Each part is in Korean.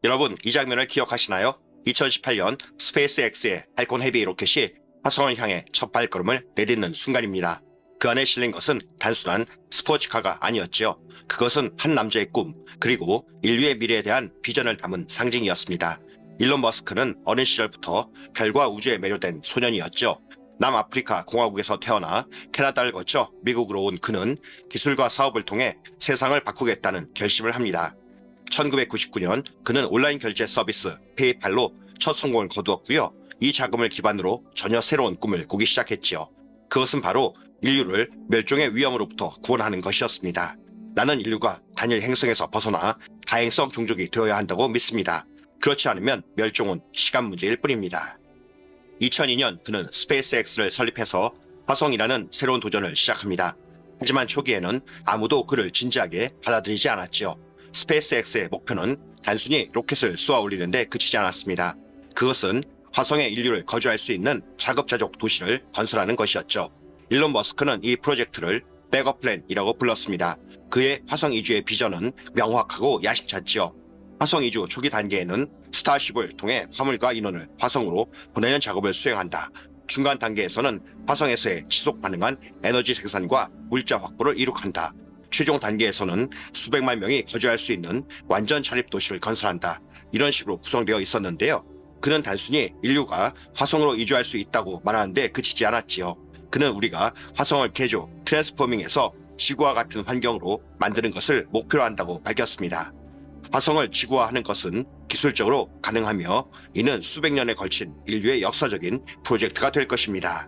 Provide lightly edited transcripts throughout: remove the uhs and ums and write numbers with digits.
여러분, 이 장면을 기억하시나요? 2018년 스페이스X의 팔콘 헤비 로켓이 화성을 향해 첫 발걸음을 내딛는 순간입니다. 그 안에 실린 것은 단순한 스포츠카가 아니었지요. 그것은 한 남자의 꿈, 그리고 인류의 미래에 대한 비전을 담은 상징이었습니다. 일론 머스크는 어린 시절부터 별과 우주에 매료된 소년이었죠. 남아프리카 공화국에서 태어나 캐나다를 거쳐 미국으로 온 그는 기술과 사업을 통해 세상을 바꾸겠다는 결심을 합니다. 1999년 그는 온라인 결제 서비스 페이팔로 첫 성공을 거두었고요. 이 자금을 기반으로 전혀 새로운 꿈을 꾸기 시작했지요. 그것은 바로 인류를 멸종의 위험으로부터 구원하는 것이었습니다. 나는 인류가 단일 행성에서 벗어나 다행성 종족이 되어야 한다고 믿습니다. 그렇지 않으면 멸종은 시간 문제일 뿐입니다. 2002년 그는 스페이스X를 설립해서 화성이라는 새로운 도전을 시작합니다. 하지만 초기에는 아무도 그를 진지하게 받아들이지 않았지요. 스페이스X의 목표는 단순히 로켓을 쏘아 올리는데 그치지 않았습니다. 그것은 화성에 인류를 거주할 수 있는 자급자족 도시를 건설하는 것이었죠. 일론 머스크는 이 프로젝트를 백업 플랜이라고 불렀습니다. 그의 화성 이주의 비전은 명확하고 야심찼지요. 화성 이주 초기 단계에는 스타쉽을 통해 화물과 인원을 화성으로 보내는 작업을 수행한다. 중간 단계에서는 화성에서의 지속 가능한 에너지 생산과 물자 확보를 이룩한다. 최종 단계에서는 수백만 명이 거주할 수 있는 완전 자립 도시를 건설한다. 이런 식으로 구성되어 있었는데요. 그는 단순히 인류가 화성으로 이주할 수 있다고 말하는데 그치지 않았지요. 그는 우리가 화성을 개조, 트랜스포밍해서 지구와 같은 환경으로 만드는 것을 목표로 한다고 밝혔습니다. 화성을 지구화하는 것은 기술적으로 가능하며 이는 수백 년에 걸친 인류의 역사적인 프로젝트가 될 것입니다.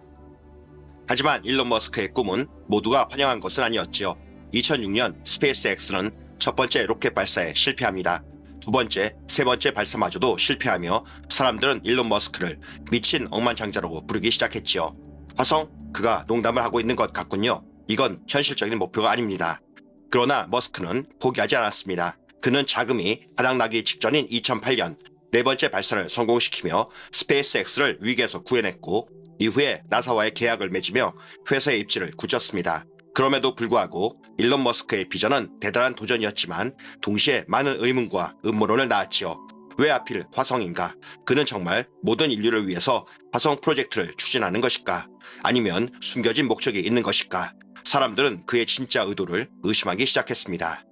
하지만 일론 머스크의 꿈은 모두가 환영한 것은 아니었지요. 2006년 스페이스X는 첫 번째 로켓 발사에 실패합니다. 두 번째, 세 번째 발사마저도 실패하며 사람들은 일론 머스크를 미친 억만장자라고 부르기 시작했지요. 화성? 그가 농담을 하고 있는 것 같군요. 이건 현실적인 목표가 아닙니다. 그러나 머스크는 포기하지 않았습니다. 그는 자금이 바닥나기 직전인 2008년 네 번째 발사를 성공시키며 스페이스X를 위기에서 구해냈고 이후에 나사와의 계약을 맺으며 회사의 입지를 굳혔습니다. 그럼에도 불구하고 일론 머스크의 비전은 대단한 도전이었지만 동시에 많은 의문과 음모론을 낳았지요. 왜 하필 화성인가? 그는 정말 모든 인류를 위해서 화성 프로젝트를 추진하는 것일까? 아니면 숨겨진 목적이 있는 것일까? 사람들은 그의 진짜 의도를 의심하기 시작했습니다.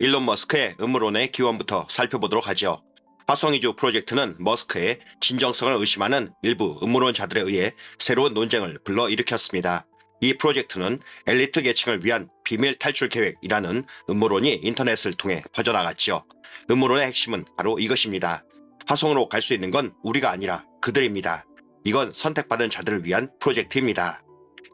일론 머스크의 음모론의 기원부터 살펴보도록 하죠. 화성 이주 프로젝트는 머스크의 진정성을 의심하는 일부 음모론자들에 의해 새로운 논쟁을 불러일으켰습니다. 이 프로젝트는 엘리트 계층을 위한 비밀 탈출 계획이라는 음모론이 인터넷을 통해 퍼져나갔지요. 음모론의 핵심은 바로 이것입니다. 화성으로 갈 수 있는 건 우리가 아니라 그들입니다. 이건 선택받은 자들을 위한 프로젝트입니다.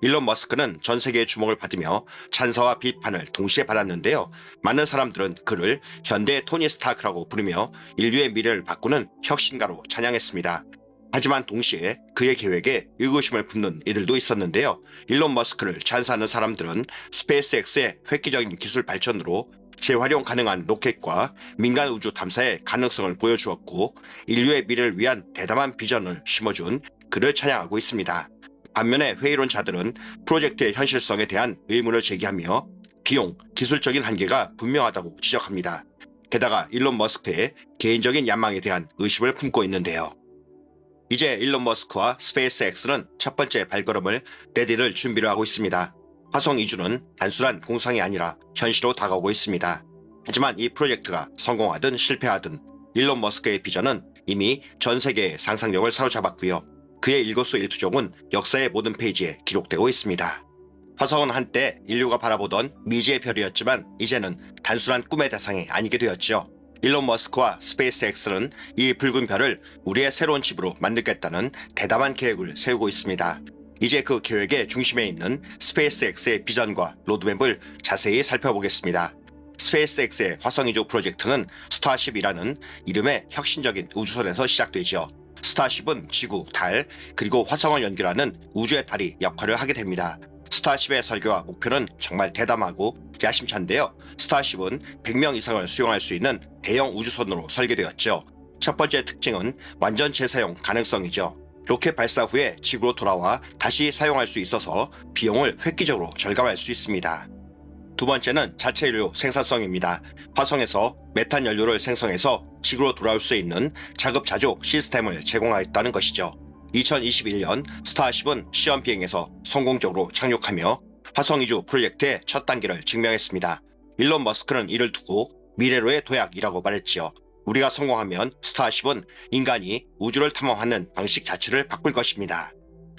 일론 머스크는 전 세계의 주목을 받으며 찬사와 비판을 동시에 받았는데요. 많은 사람들은 그를 현대의 토니 스타크라고 부르며 인류의 미래를 바꾸는 혁신가로 찬양했습니다. 하지만 동시에 그의 계획에 의구심을 품는 이들도 있었는데요. 일론 머스크를 찬사하는 사람들은 스페이스X의 획기적인 기술 발전으로 재활용 가능한 로켓과 민간 우주 탐사의 가능성을 보여주었고 인류의 미래를 위한 대담한 비전을 심어준 그를 찬양하고 있습니다. 반면에 회의론자들은 프로젝트의 현실성에 대한 의문을 제기하며 비용, 기술적인 한계가 분명하다고 지적합니다. 게다가 일론 머스크의 개인적인 야망에 대한 의심을 품고 있는데요. 이제 일론 머스크와 스페이스X는 첫 번째 발걸음을 내디딜 준비를 하고 있습니다. 화성 이주는 단순한 공상이 아니라 현실로 다가오고 있습니다. 하지만 이 프로젝트가 성공하든 실패하든 일론 머스크의 비전은 이미 전 세계의 상상력을 사로잡았고요. 그의 일거수일투족은 역사의 모든 페이지에 기록되고 있습니다. 화성은 한때 인류가 바라보던 미지의 별이었지만 이제는 단순한 꿈의 대상이 아니게 되었지요. 일론 머스크와 스페이스X는 이 붉은 별을 우리의 새로운 집으로 만들겠다는 대담한 계획을 세우고 있습니다. 이제 그 계획의 중심에 있는 스페이스X의 비전과 로드맵을 자세히 살펴보겠습니다. 스페이스X의 화성 이주 프로젝트는 스타쉽이라는 이름의 혁신적인 우주선에서 시작되죠. 스타쉽은 지구, 달, 그리고 화성을 연결하는 우주의 다리 역할을 하게 됩니다. 스타쉽의 설계와 목표는 정말 대담하고 야심찬데요. 스타쉽은 100명 이상을 수용할 수 있는 대형 우주선으로 설계되었죠. 첫 번째 특징은 완전 재사용 가능성이죠. 로켓 발사 후에 지구로 돌아와 다시 사용할 수 있어서 비용을 획기적으로 절감할 수 있습니다. 두 번째는 자체 연료 생산성입니다. 화성에서 메탄 연료를 생성해서 지구로 돌아올 수 있는 자급자족 시스템을 제공하였다는 것이죠. 2021년 스타쉽은 시험 비행에서 성공적으로 착륙하며 화성 이주 프로젝트의 첫 단계를 증명했습니다. 일론 머스크는 이를 두고 미래로의 도약이라고 말했지요. 우리가 성공하면 스타쉽은 인간이 우주를 탐험하는 방식 자체를 바꿀 것입니다.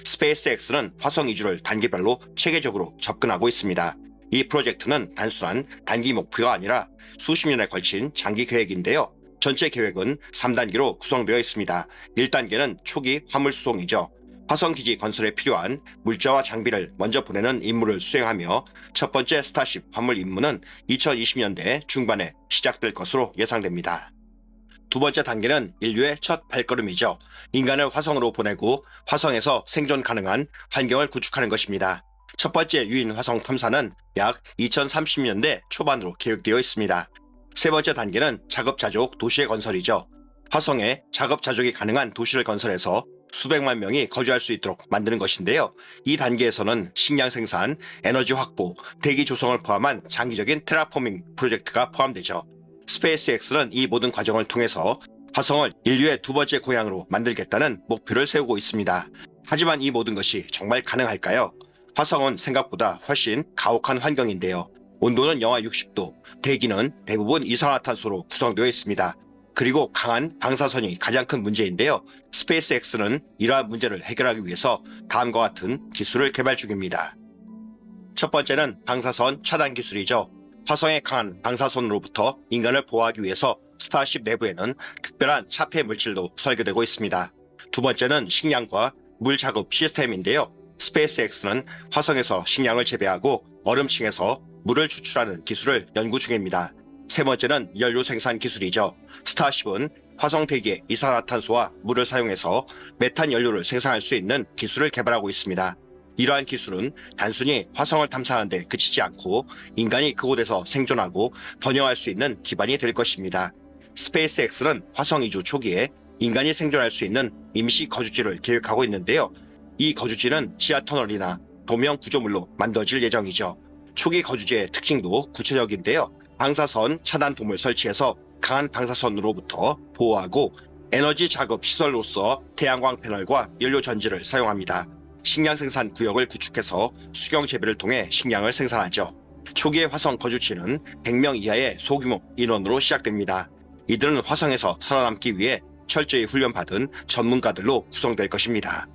스페이스X는 화성 이주를 단계별로 체계적으로 접근하고 있습니다. 이 프로젝트는 단순한 단기 목표가 아니라 수십 년에 걸친 장기 계획인데요. 전체 계획은 3단계로 구성되어 있습니다. 1단계는 초기 화물 수송이죠. 화성기지 건설에 필요한 물자와 장비를 먼저 보내는 임무를 수행하며 첫 번째 스타쉽 화물 임무는 2020년대 중반에 시작될 것으로 예상됩니다. 두 번째 단계는 인류의 첫 발걸음이죠. 인간을 화성으로 보내고 화성에서 생존 가능한 환경을 구축하는 것입니다. 첫 번째 유인 화성 탐사는 약 2030년대 초반으로 계획되어 있습니다. 세 번째 단계는 자급자족 도시의 건설이죠. 화성에 자급자족이 가능한 도시를 건설해서 수백만 명이 거주할 수 있도록 만드는 것인데요. 이 단계에서는 식량 생산, 에너지 확보, 대기 조성을 포함한 장기적인 테라포밍 프로젝트가 포함되죠. 스페이스X는 이 모든 과정을 통해서 화성을 인류의 두 번째 고향으로 만들겠다는 목표를 세우고 있습니다. 하지만 이 모든 것이 정말 가능할까요? 화성은 생각보다 훨씬 가혹한 환경인데요. 온도는 영하 60도, 대기는 대부분 이산화탄소로 구성되어 있습니다. 그리고 강한 방사선이 가장 큰 문제인데요. 스페이스X는 이러한 문제를 해결하기 위해서 다음과 같은 기술을 개발 중입니다. 첫 번째는 방사선 차단 기술이죠. 화성의 강한 방사선으로부터 인간을 보호하기 위해서 스타쉽 내부에는 특별한 차폐 물질도 설계되고 있습니다. 두 번째는 식량과 물 자급 시스템인데요. 스페이스X는 화성에서 식량을 재배하고 얼음층에서 물을 추출하는 기술을 연구 중입니다. 세 번째는 연료 생산 기술이죠. 스타쉽은 화성 대기의 이산화탄소와 물을 사용해서 메탄 연료를 생산할 수 있는 기술을 개발하고 있습니다. 이러한 기술은 단순히 화성을 탐사하는 데 그치지 않고 인간이 그곳에서 생존하고 번영할 수 있는 기반이 될 것입니다. 스페이스X는 화성 이주 초기에 인간이 생존할 수 있는 임시 거주지를 계획하고 있는데요. 이 거주지는 지하터널이나 도명 구조물로 만들어질 예정이죠. 초기 거주지의 특징도 구체적인데요. 방사선 차단 돔을 설치해서 강한 방사선으로부터 보호하고 에너지 작업 시설로서 태양광 패널과 연료 전지를 사용합니다. 식량 생산 구역을 구축해서 수경 재배를 통해 식량을 생산하죠. 초기의 화성 거주지는 100명 이하의 소규모 인원으로 시작됩니다. 이들은 화성에서 살아남기 위해 철저히 훈련받은 전문가들로 구성될 것입니다.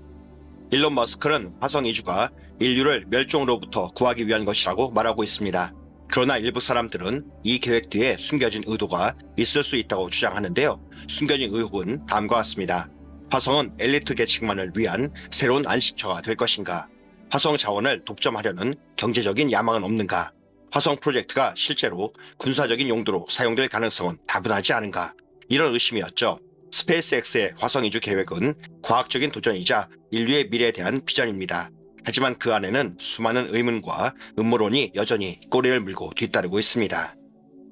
일론 머스크는 화성 이주가 인류를 멸종으로부터 구하기 위한 것이라고 말하고 있습니다. 그러나 일부 사람들은 이 계획 뒤에 숨겨진 의도가 있을 수 있다고 주장하는데요. 숨겨진 의혹은 다음과 같습니다. 화성은 엘리트 계층만을 위한 새로운 안식처가 될 것인가? 화성 자원을 독점하려는 경제적인 야망은 없는가? 화성 프로젝트가 실제로 군사적인 용도로 사용될 가능성은 다분하지 않은가? 이런 의심이었죠. 스페이스X의 화성 이주 계획은 과학적인 도전이자 인류의 미래에 대한 비전입니다. 하지만 그 안에는 수많은 의문과 음모론이 여전히 꼬리를 물고 뒤따르고 있습니다.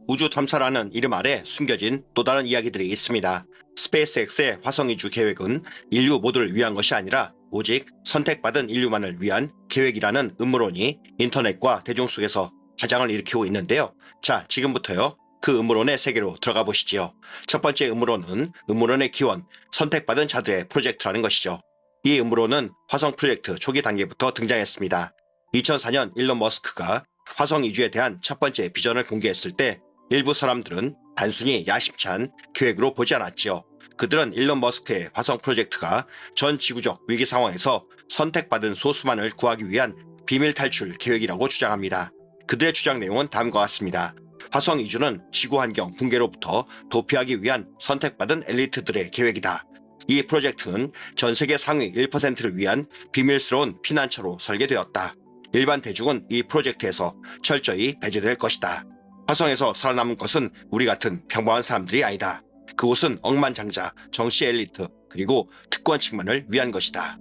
우주 탐사라는 이름 아래 숨겨진 또 다른 이야기들이 있습니다. 스페이스X의 화성 이주 계획은 인류 모두를 위한 것이 아니라 오직 선택받은 인류만을 위한 계획이라는 음모론이 인터넷과 대중 속에서 파장을 일으키고 있는데요. 자, 지금부터요. 그 음모론의 세계로 들어가 보시지요. 첫 번째 음모론은 음모론의 기원, 선택받은 자들의 프로젝트라는 것이죠. 이 음모론은 화성 프로젝트 초기 단계부터 등장했습니다. 2004년 일론 머스크가 화성 이주에 대한 첫 번째 비전을 공개했을 때 일부 사람들은 단순히 야심찬 계획으로 보지 않았지요. 그들은 일론 머스크의 화성 프로젝트가 전 지구적 위기 상황에서 선택받은 소수만을 구하기 위한 비밀 탈출 계획이라고 주장합니다. 그들의 주장 내용은 다음과 같습니다. 화성 이주는 지구 환경 붕괴로부터 도피하기 위한 선택받은 엘리트들의 계획이다. 이 프로젝트는 전 세계 상위 1%를 위한 비밀스러운 피난처로 설계되었다. 일반 대중은 이 프로젝트에서 철저히 배제될 것이다. 화성에서 살아남은 것은 우리 같은 평범한 사람들이 아니다. 그곳은 억만장자, 정치 엘리트, 그리고 특권층만을 위한 것이다.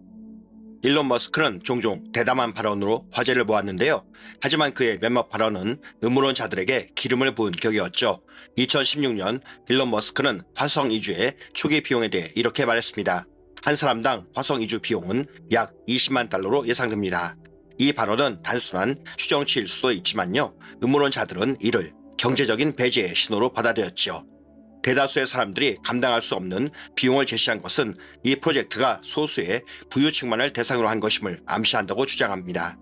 일론 머스크는 종종 대담한 발언으로 화제를 모았는데요. 하지만 그의 몇몇 발언은 음모론자들에게 기름을 부은 격이었죠. 2016년 일론 머스크는 화성 이주의 초기 비용에 대해 이렇게 말했습니다. 한 사람당 화성 이주 비용은 약 20만 달러로 예상됩니다. 이 발언은 단순한 추정치일 수도 있지만요. 음모론자들은 이를 경제적인 배제의 신호로 받아들였죠. 대다수의 사람들이 감당할 수 없는 비용을 제시한 것은 이 프로젝트가 소수의 부유층만을 대상으로 한 것임을 암시한다고 주장합니다.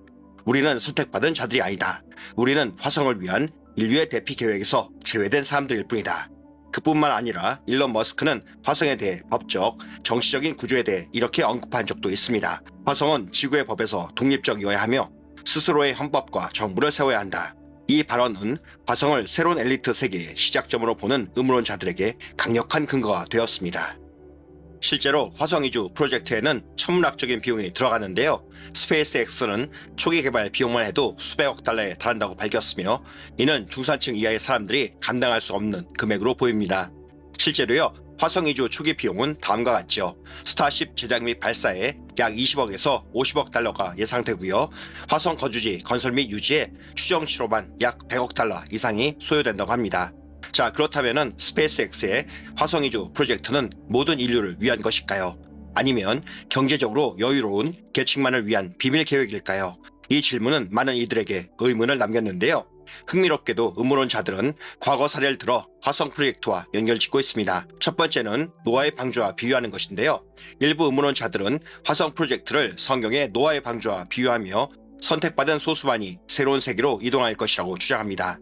우리는 선택받은 자들이 아니다. 우리는 화성을 위한 인류의 대피 계획에서 제외된 사람들일 뿐이다. 그뿐만 아니라 일론 머스크는 화성에 대해 법적, 정치적인 구조에 대해 이렇게 언급한 적도 있습니다. 화성은 지구의 법에서 독립적이어야 하며 스스로의 헌법과 정부를 세워야 한다. 이 발언은 화성을 새로운 엘리트 세계의 시작점으로 보는 음모론자들에게 강력한 근거가 되었습니다. 실제로 화성 이주 프로젝트에는 천문학적인 비용이 들어가는데요. 스페이스X는 초기 개발 비용만 해도 수백억 달러에 달한다고 밝혔으며 이는 중산층 이하의 사람들이 감당할 수 없는 금액으로 보입니다. 실제로요, 화성 이주 초기 비용은 다음과 같죠. 스타쉽 제작 및 발사에 약 20억에서 50억 달러가 예상되고요. 화성 거주지 건설 및 유지에 추정치로만 약 100억 달러 이상이 소요된다고 합니다. 자, 그렇다면 스페이스X의 화성 이주 프로젝트는 모든 인류를 위한 것일까요? 아니면 경제적으로 여유로운 계층만을 위한 비밀 계획일까요? 이 질문은 많은 이들에게 의문을 남겼는데요. 흥미롭게도 음모론자들은 과거 사례를 들어 화성 프로젝트와 연결짓고 있습니다. 첫 번째는 노아의 방주와 비유하는 것인데요. 일부 음모론자들은 화성 프로젝트를 성경의 노아의 방주와 비유하며 선택받은 소수만이 새로운 세계로 이동할 것이라고 주장합니다.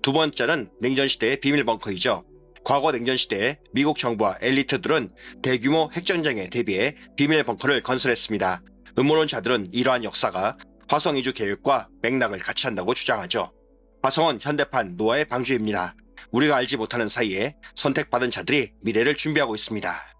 두 번째는 냉전시대의 비밀벙커이죠. 과거 냉전시대에 미국 정부와 엘리트들은 대규모 핵전쟁에 대비해 비밀벙커를 건설했습니다. 음모론자들은 이러한 역사가 화성 이주 계획과 맥락을 같이 한다고 주장하죠. 화성은 현대판 노아의 방주입니다. 우리가 알지 못하는 사이에 선택받은 자들이 미래를 준비하고 있습니다.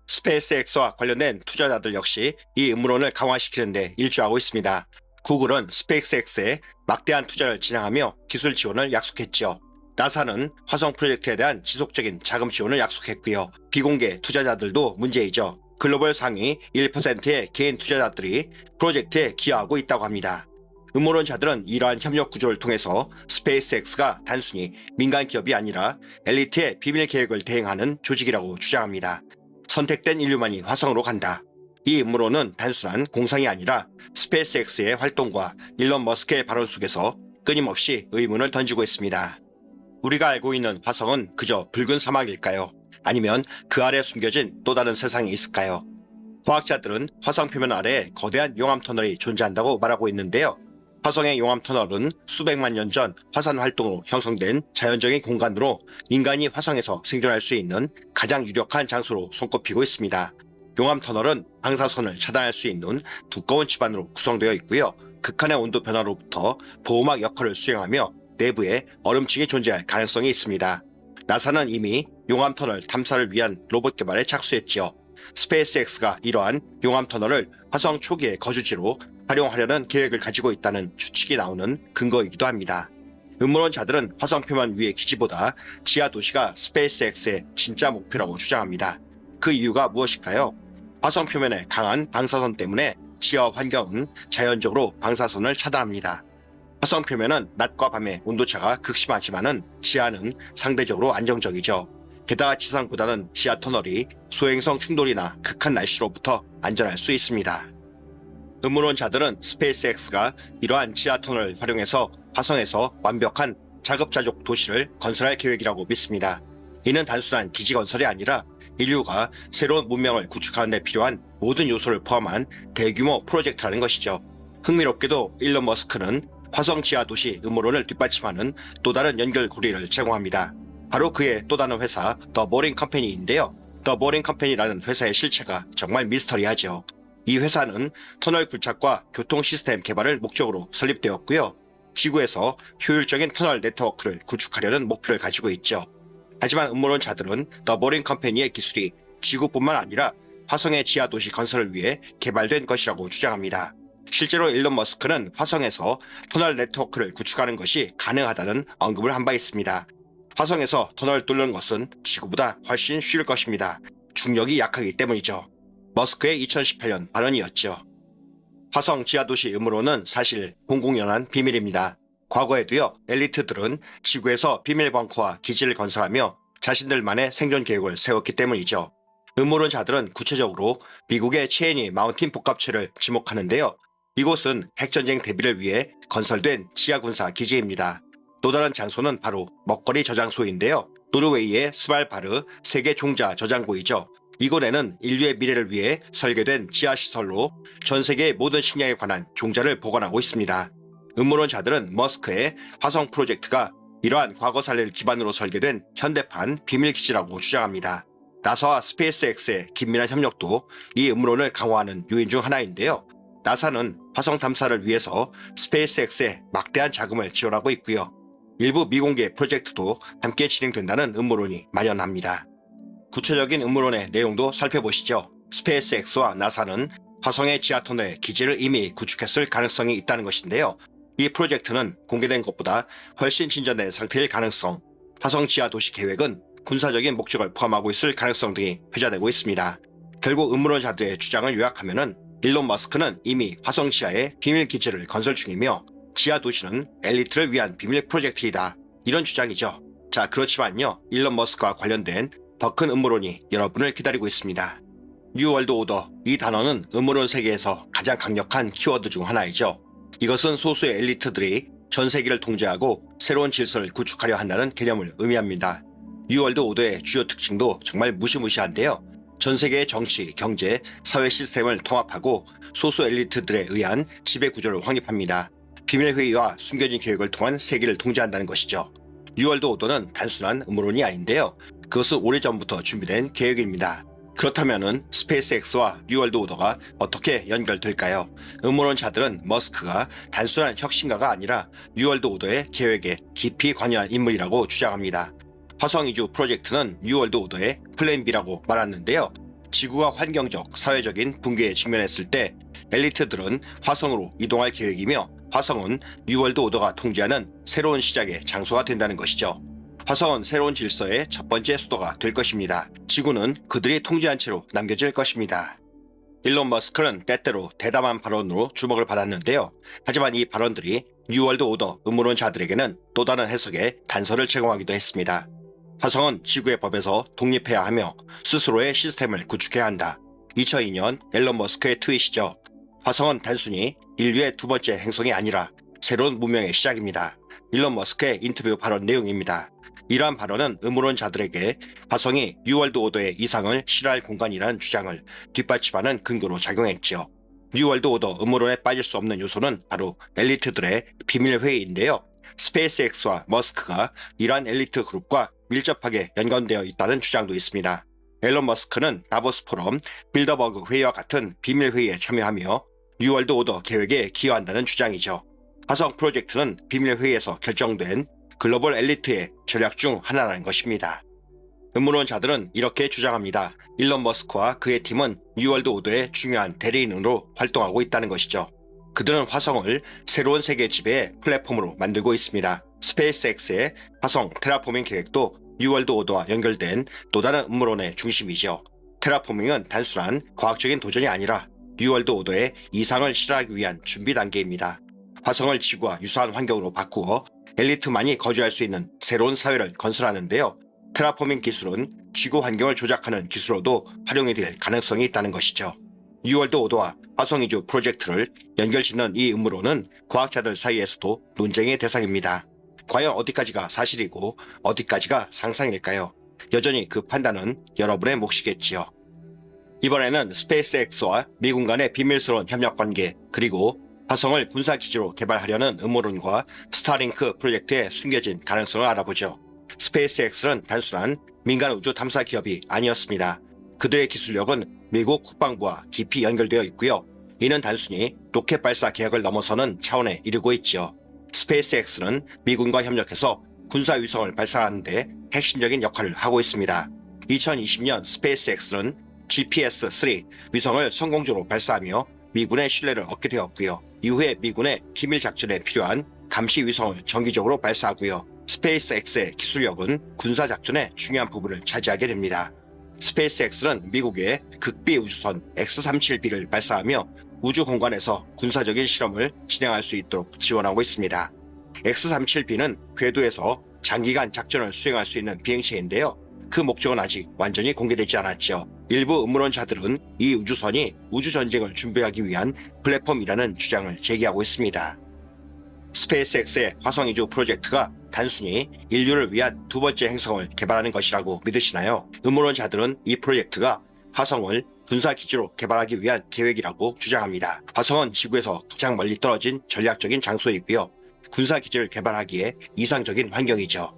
스페이스X와 관련된 투자자들 역시 이 음모론을 강화시키는 데 일조하고 있습니다. 구글은 스페이스X에 막대한 투자를 진행하며 기술 지원을 약속했지요. 나사는 화성 프로젝트에 대한 지속적인 자금 지원을 약속했고요. 비공개 투자자들도 문제이죠. 글로벌 상위 1%의 개인 투자자들이 프로젝트에 기여하고 있다고 합니다. 음모론자들은 이러한 협력 구조를 통해서 스페이스X가 단순히 민간 기업이 아니라 엘리트의 비밀 계획을 대행하는 조직이라고 주장합니다. 선택된 인류만이 화성으로 간다. 이 음모론은 단순한 공상이 아니라 스페이스X의 활동과 일론 머스크의 발언 속에서 끊임없이 의문을 던지고 있습니다. 우리가 알고 있는 화성은 그저 붉은 사막일까요? 아니면 그 아래 숨겨진 또 다른 세상이 있을까요? 과학자들은 화성 표면 아래에 거대한 용암 터널이 존재한다고 말하고 있는데요. 화성의 용암 터널은 수백만 년 전 화산 활동으로 형성된 자연적인 공간으로 인간이 화성에서 생존할 수 있는 가장 유력한 장소로 손꼽히고 있습니다. 용암 터널은 방사선을 차단할 수 있는 두꺼운 지반으로 구성되어 있고요. 극한의 온도 변화로부터 보호막 역할을 수행하며 내부에 얼음층이 존재할 가능성이 있습니다. 나사는 이미 용암 터널 탐사를 위한 로봇 개발에 착수했지요. 스페이스X가 이러한 용암 터널을 화성 초기의 거주지로 활용하려는 계획을 가지고 있다는 추측이 나오는 근거이기도 합니다. 음모론자들은 화성 표면 위의 기지보다 지하 도시가 스페이스X의 진짜 목표라고 주장합니다. 그 이유가 무엇일까요? 화성 표면의 강한 방사선 때문에 지하 환경은 자연적으로 방사선을 차단합니다. 화성 표면은 낮과 밤의 온도차가 극심하지만은 지하는 상대적으로 안정적이죠. 게다가 지상보다는 지하 터널이 소행성 충돌이나 극한 날씨로부터 안전할 수 있습니다. 음모론자들은 스페이스X가 이러한 지하 터널을 활용해서 화성에서 완벽한 자급자족 도시를 건설할 계획이라고 믿습니다. 이는 단순한 기지 건설이 아니라 인류가 새로운 문명을 구축하는 데 필요한 모든 요소를 포함한 대규모 프로젝트라는 것이죠. 흥미롭게도 일론 머스크는 화성 지하 도시 음모론을 뒷받침하는 또 다른 연결고리를 제공합니다. 바로 그의 또 다른 회사 더 보링 컴퍼니인데요. 더 보링 컴퍼니라는 회사의 실체가 정말 미스터리하죠. 이 회사는 터널 굴착과 교통 시스템 개발을 목적으로 설립되었고요. 지구에서 효율적인 터널 네트워크를 구축하려는 목표를 가지고 있죠. 하지만 음모론자들은 더 보링 컴퍼니의 기술이 지구뿐만 아니라 화성의 지하 도시 건설을 위해 개발된 것이라고 주장합니다. 실제로 일론 머스크는 화성에서 터널 네트워크를 구축하는 것이 가능하다는 언급을 한 바 있습니다. 화성에서 터널을 뚫는 것은 지구보다 훨씬 쉬울 것입니다. 중력이 약하기 때문이죠. 머스크의 2018년 발언이었죠. 화성 지하도시 음모론은 사실 공공연한 비밀입니다. 과거에도요, 엘리트들은 지구에서 비밀 벙커와 기지를 건설하며 자신들만의 생존 계획을 세웠기 때문이죠. 음모론자들은 구체적으로 미국의 체인이 마운틴 복합체를 지목하는데요. 이곳은 핵전쟁 대비를 위해 건설된 지하군사 기지입니다. 또 다른 장소는 바로 먹거리 저장소인데요. 노르웨이의 스발바르 세계 종자 저장고이죠. 이곳에는 인류의 미래를 위해 설계된 지하시설로 전 세계의 모든 식량에 관한 종자를 보관하고 있습니다. 음모론자들은 머스크의 화성 프로젝트가 이러한 과거 사례를 기반으로 설계된 현대판 비밀기지라고 주장합니다. 나사와 스페이스X의 긴밀한 협력도 이 음모론을 강화하는 요인 중 하나인데요. 나사는 화성 탐사를 위해서 스페이스X에 막대한 자금을 지원하고 있고요. 일부 미공개 프로젝트도 함께 진행된다는 음모론이 만연합니다. 구체적인 음모론의 내용도 살펴보시죠. 스페이스X와 나사는 화성의 지하터널에 기지를 이미 구축했을 가능성이 있다는 것인데요. 이 프로젝트는 공개된 것보다 훨씬 진전된 상태일 가능성, 화성 지하 도시 계획은 군사적인 목적을 포함하고 있을 가능성 등이 회자되고 있습니다. 결국 음모론자들의 주장을 요약하면은 일론 머스크는 이미 화성 지하에 비밀 기지를 건설 중이며 지하 도시는 엘리트를 위한 비밀 프로젝트이다. 이런 주장이죠. 자, 그렇지만요. 일론 머스크와 관련된 더 큰 음모론이 여러분을 기다리고 있습니다. 뉴월드 오더, 이 단어는 음모론 세계에서 가장 강력한 키워드 중 하나이죠. 이것은 소수의 엘리트들이 전 세계를 통제하고 새로운 질서를 구축하려 한다는 개념을 의미합니다. 뉴월드 오더의 주요 특징도 정말 무시무시한데요. 전 세계의 정치, 경제, 사회 시스템을 통합하고 소수 엘리트들에 의한 지배 구조를 확립합니다. 비밀회의와 숨겨진 계획을 통한 세계를 통제한다는 것이죠. 뉴월드 오더는 단순한 음모론이 아닌데요. 그것은 오래전부터 준비된 계획입니다. 그렇다면 스페이스X와 뉴월드 오더가 어떻게 연결될까요? 음모론자들은 머스크가 단순한 혁신가가 아니라 뉴월드 오더의 계획에 깊이 관여한 인물이라고 주장합니다. 화성 이주 프로젝트는 뉴월드 오더의 플랜 B라고 말하는데요. 지구가 환경적, 사회적인 붕괴에 직면했을 때 엘리트들은 화성으로 이동할 계획이며 화성은 뉴월드 오더가 통제하는 새로운 시작의 장소가 된다는 것이죠. 화성은 새로운 질서의 첫 번째 수도가 될 것입니다. 지구는 그들이 통제한 채로 남겨질 것입니다. 일론 머스크는 때때로 대담한 발언으로 주목을 받았는데요. 하지만 이 발언들이 뉴월드 오더 음모론자들에게는 또 다른 해석의 단서를 제공하기도 했습니다. 화성은 지구의 법에서 독립해야 하며 스스로의 시스템을 구축해야 한다. 2002년 일론 머스크의 트윗이죠. 화성은 단순히 인류의 두 번째 행성이 아니라 새로운 문명의 시작입니다. 일론 머스크의 인터뷰 발언 내용입니다. 이러한 발언은 음모론자들에게 화성이 뉴월드 오더의 이상을 실현할 공간이라는 주장을 뒷받침하는 근거로 작용했지요. 뉴월드 오더 음모론에 빠질 수 없는 요소는 바로 엘리트들의 비밀회의인데요. 스페이스X와 머스크가 이러한 엘리트 그룹과 밀접하게 연관되어 있다는 주장도 있습니다. 앨런 머스크는 다보스 포럼, 빌더버그 회의와 같은 비밀회의에 참여하며 뉴월드 오더 계획에 기여한다는 주장이죠. 화성 프로젝트는 비밀회의에서 결정된 글로벌 엘리트의 전략 중 하나라는 것입니다. 음모론자들은 이렇게 주장합니다. 일론 머스크와 그의 팀은 뉴월드 오더의 중요한 대리인으로 활동하고 있다는 것이죠. 그들은 화성을 새로운 세계 지배의 플랫폼으로 만들고 있습니다. 스페이스X의 화성 테라포밍 계획도 뉴월드 오더와 연결된 또 다른 음모론의 중심이죠. 테라포밍은 단순한 과학적인 도전이 아니라 뉴월드 오더의 이상을 실현하기 위한 준비 단계입니다. 화성을 지구와 유사한 환경으로 바꾸어 엘리트만이 거주할 수 있는 새로운 사회를 건설하는데요. 테라포밍 기술은 지구 환경을 조작하는 기술로도 활용이 될 가능성이 있다는 것이죠. 뉴월드 오더와 화성 이주 프로젝트를 연결짓는 이 음모론은 과학자들 사이에서도 논쟁의 대상입니다. 과연 어디까지가 사실이고 어디까지가 상상일까요? 여전히 그 판단은 여러분의 몫이겠지요. 이번에는 스페이스X와 미군 간의 비밀스러운 협력관계 그리고 화성을 군사기지로 개발하려는 음모론과 스타링크 프로젝트의 숨겨진 가능성을 알아보죠. 스페이스X는 단순한 민간 우주 탐사 기업이 아니었습니다. 그들의 기술력은 미국 국방부와 깊이 연결되어 있고요. 이는 단순히 로켓 발사 계획을 넘어서는 차원에 이르고 있지요. 스페이스X는 미군과 협력해서 군사위성을 발사하는 데 핵심적인 역할을 하고 있습니다. 2020년 스페이스X는 GPS-3 위성을 성공적으로 발사하며 미군의 신뢰를 얻게 되었고요. 이후에 미군의 기밀 작전에 필요한 감시 위성을 정기적으로 발사하고요. 스페이스X의 기술력은 군사 작전의 중요한 부분을 차지하게 됩니다. 스페이스X는 미국의 극비 우주선 X-37B를 발사하며 우주 공간에서 군사적인 실험을 진행할 수 있도록 지원하고 있습니다. X-37B는 궤도에서 장기간 작전을 수행할 수 있는 비행체인데요. 그 목적은 아직 완전히 공개되지 않았죠. 일부 음모론자들은 이 우주선이 우주전쟁을 준비하기 위한 플랫폼이라는 주장을 제기하고 있습니다. 스페이스X의 화성 이주 프로젝트가 단순히 인류를 위한 두 번째 행성을 개발하는 것이라고 믿으시나요? 음모론자들은 이 프로젝트가 화성을 군사기지로 개발하기 위한 계획이라고 주장합니다. 화성은 지구에서 가장 멀리 떨어진 전략적인 장소이고요. 군사기지를 개발하기에 이상적인 환경이죠.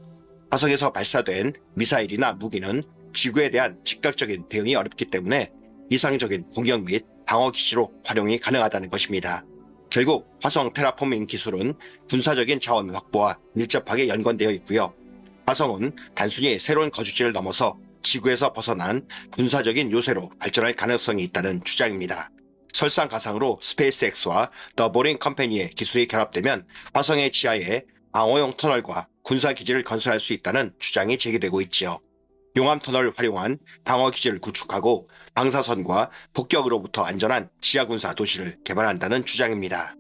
화성에서 발사된 미사일이나 무기는 지구에 대한 즉각적인 대응이 어렵기 때문에 이상적인 공격 및 방어 기지로 활용이 가능하다는 것입니다. 결국 화성 테라포밍 기술은 군사적인 자원 확보와 밀접하게 연관되어 있고요. 화성은 단순히 새로운 거주지를 넘어서 지구에서 벗어난 군사적인 요새로 발전할 가능성이 있다는 주장입니다. 설상가상으로 스페이스X와 더 보링 컴퍼니의 기술이 결합되면 화성의 지하에 방어용 터널과 군사기지를 건설할 수 있다는 주장이 제기되고 있지요. 용암 터널을 활용한 방어기지를 구축하고 방사선과 폭격으로부터 안전한 지하군사 도시를 개발한다는 주장입니다.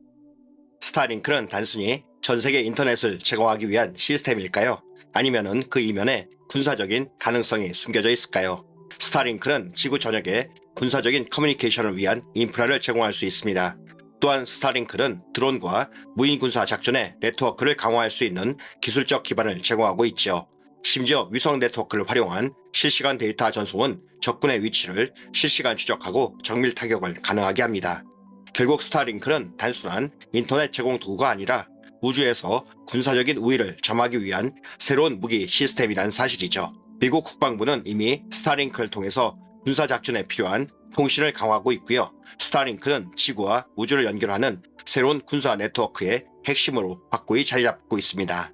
스타링크는 단순히 전세계 인터넷을 제공하기 위한 시스템일까요? 아니면은 그 이면에 군사적인 가능성이 숨겨져 있을까요? 스타링크는 지구 전역에 군사적인 커뮤니케이션을 위한 인프라를 제공할 수 있습니다. 또한 스타링크는 드론과 무인 군사 작전의 네트워크를 강화할 수 있는 기술적 기반을 제공하고 있죠. 심지어 위성 네트워크를 활용한 실시간 데이터 전송은 적군의 위치를 실시간 추적하고 정밀 타격을 가능하게 합니다. 결국 스타링크는 단순한 인터넷 제공 도구가 아니라 우주에서 군사적인 우위를 점하기 위한 새로운 무기 시스템이라는 사실이죠. 미국 국방부는 이미 스타링크를 통해서 군사작전에 필요한 통신을 강화하고 있고요. 스타링크는 지구와 우주를 연결하는 새로운 군사 네트워크의 핵심으로 확고히 자리 잡고 있습니다.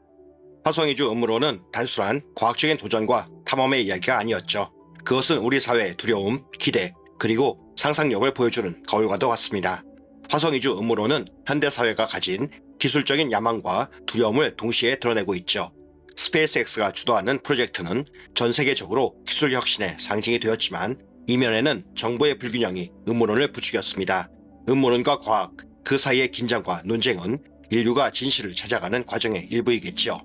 화성 이주 음모론은 단순한 과학적인 도전과 탐험의 이야기가 아니었죠. 그것은 우리 사회의 두려움, 기대, 그리고 상상력을 보여주는 거울과도 같습니다. 화성 이주 음모론은 현대사회가 가진 기술적인 야망과 두려움을 동시에 드러내고 있죠. 스페이스X가 주도하는 프로젝트는 전 세계적으로 기술 혁신의 상징이 되었지만 이면에는 정보의 불균형이 음모론을 부추겼습니다. 음모론과 과학, 그 사이의 긴장과 논쟁은 인류가 진실을 찾아가는 과정의 일부이겠지요.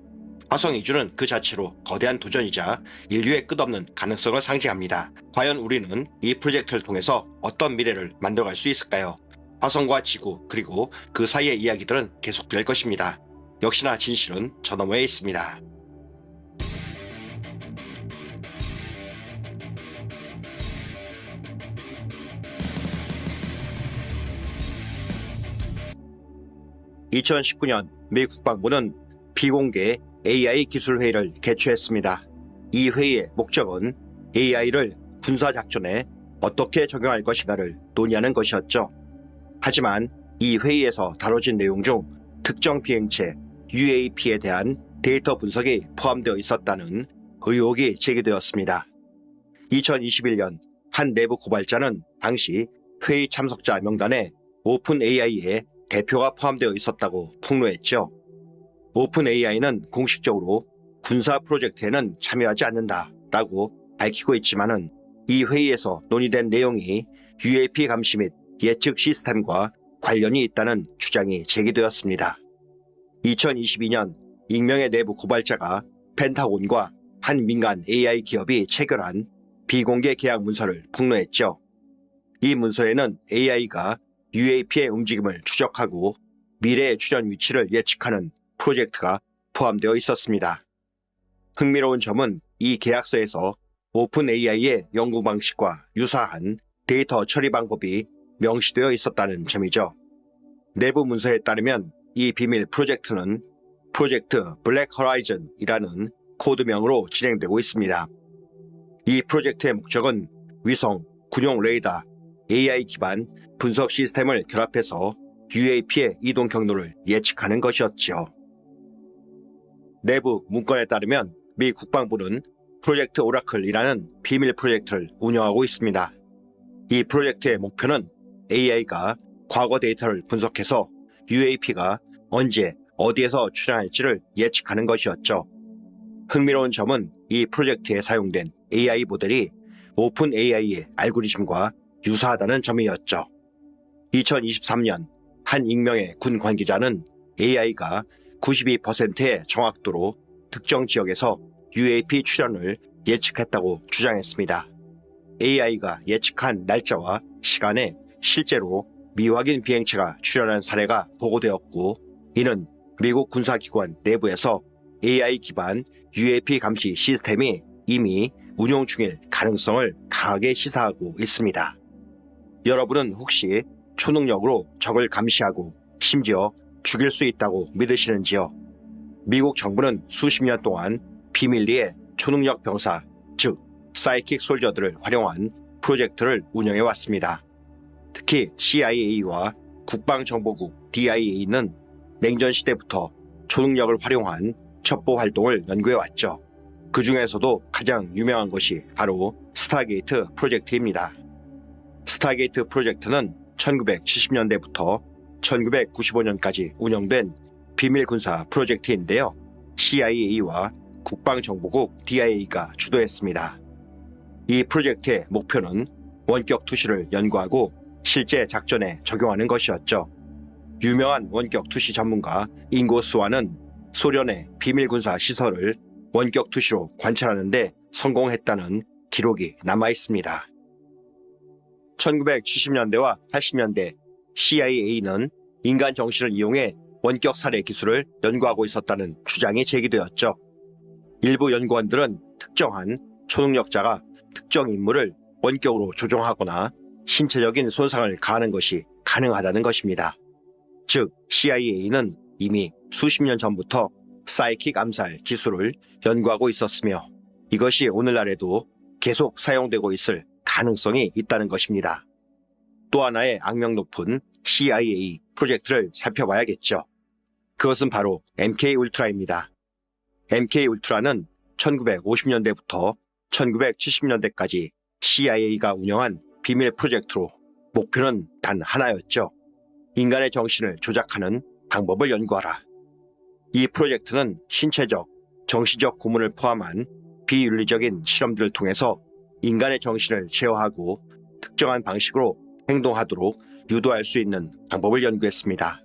화성 이주는 그 자체로 거대한 도전이자 인류의 끝없는 가능성을 상징합니다. 과연 우리는 이 프로젝트를 통해서 어떤 미래를 만들어갈 수 있을까요? 화성과 지구 그리고 그 사이의 이야기들은 계속될 것입니다. 역시나 진실은 저 너머에 있습니다. (2019년) 미 국방부는 비공개 AI 기술 회의를 개최했습니다. 이 회의의 목적은 AI를 군사작전에 어떻게 적용할 것인가를 논의하는 것이었죠. 하지만 이 회의에서 다뤄진 내용 중 특정 비행체 UAP에 대한 데이터 분석이 포함되어 있었다는 의혹이 제기되었습니다. 2021년 한 내부 고발자는 당시 회의 참석자 명단에 오픈 AI의 대표가 포함되어 있었다고 폭로했죠. 오픈 AI는 공식적으로 군사 프로젝트에는 참여하지 않는다라고 밝히고 있지만은 이 회의에서 논의된 내용이 UAP 감시 및 예측 시스템과 관련이 있다는 주장이 제기되었습니다. 2022년 익명의 내부 고발자가 펜타곤과 한 민간 AI 기업이 체결한 비공개 계약 문서를 폭로했죠. 이 문서에는 AI가 UAP의 움직임을 추적하고 미래의 출현 위치를 예측하는 프로젝트가 포함되어 있었습니다. 흥미로운 점은 이 계약서에서 오픈 AI의 연구 방식과 유사한 데이터 처리 방법이 명시되어 있었다는 점이죠. 내부 문서에 따르면 이 비밀 프로젝트는 프로젝트 블랙 허라이즌이라는 코드명으로 진행되고 있습니다. 이 프로젝트의 목적은 위성, 군용 레이더, AI 기반 분석 시스템을 결합해서 UAP의 이동 경로를 예측하는 것이었지요. 내부 문건에 따르면 미 국방부는 프로젝트 오라클이라는 비밀 프로젝트를 운영하고 있습니다. 이 프로젝트의 목표는 AI가 과거 데이터를 분석해서 UAP가 언제 어디에서 출현할지를 예측하는 것이었죠. 흥미로운 점은 이 프로젝트에 사용된 AI 모델이 오픈 AI의 알고리즘과 유사하다는 점이었죠. 2023년 한 익명의 군 관계자는 AI가 92%의 정확도로 특정 지역에서 UAP 출현을 예측했다고 주장했습니다. AI가 예측한 날짜와 시간에 실제로 미확인 비행체가 출현한 사례가 보고되었고, 이는 미국 군사기관 내부에서 AI 기반 UAP 감시 시스템이 이미 운용 중일 가능성을 강하게 시사하고 있습니다. 여러분은 혹시 초능력으로 적을 감시하고 심지어 죽일 수 있다고 믿으시는지요? 미국 정부는 수십 년 동안 비밀리에 초능력 병사, 즉 사이킥 솔저들을 활용한 프로젝트를 운영해 왔습니다. 특히 CIA와 국방정보국 DIA는 냉전 시대부터 초능력을 활용한 첩보 활동을 연구해 왔죠. 그 중에서도 가장 유명한 것이 바로 스타게이트 프로젝트입니다. 스타게이트 프로젝트는 1970년대부터 1995년까지 운영된 비밀 군사 프로젝트인데요. CIA와 국방정보국 DIA가 주도했습니다. 이 프로젝트의 목표는 원격 투시를 연구하고 실제 작전에 적용하는 것이었죠. 유명한 원격 투시 전문가 잉고스와는 소련의 비밀 군사 시설을 원격 투시로 관찰하는 데 성공했다는 기록이 남아 있습니다. 1970년대와 80년대 CIA는 인간 정신을 이용해 원격 살해 기술을 연구하고 있었다는 주장이 제기되었죠. 일부 연구원들은 특정한 초능력자가 특정 인물을 원격으로 조종하거나 신체적인 손상을 가하는 것이 가능하다는 것입니다. 즉, CIA는 이미 수십 년 전부터 사이킥 암살 기술을 연구하고 있었으며 이것이 오늘날에도 계속 사용되고 있을 가능성이 있다는 것입니다. 또 하나의 악명 높은 CIA 프로젝트를 살펴봐야겠죠. 그것은 바로 MK울트라입니다. MK울트라는 1950년대부터 1970년대까지 CIA가 운영한 비밀 프로젝트로 목표는 단 하나였죠. 인간의 정신을 조작하는 방법을 연구하라. 이 프로젝트는 신체적, 정신적 고문을 포함한 비윤리적인 실험들을 통해서 인간의 정신을 제어하고 특정한 방식으로 행동하도록 유도할 수 있는 방법을 연구했습니다.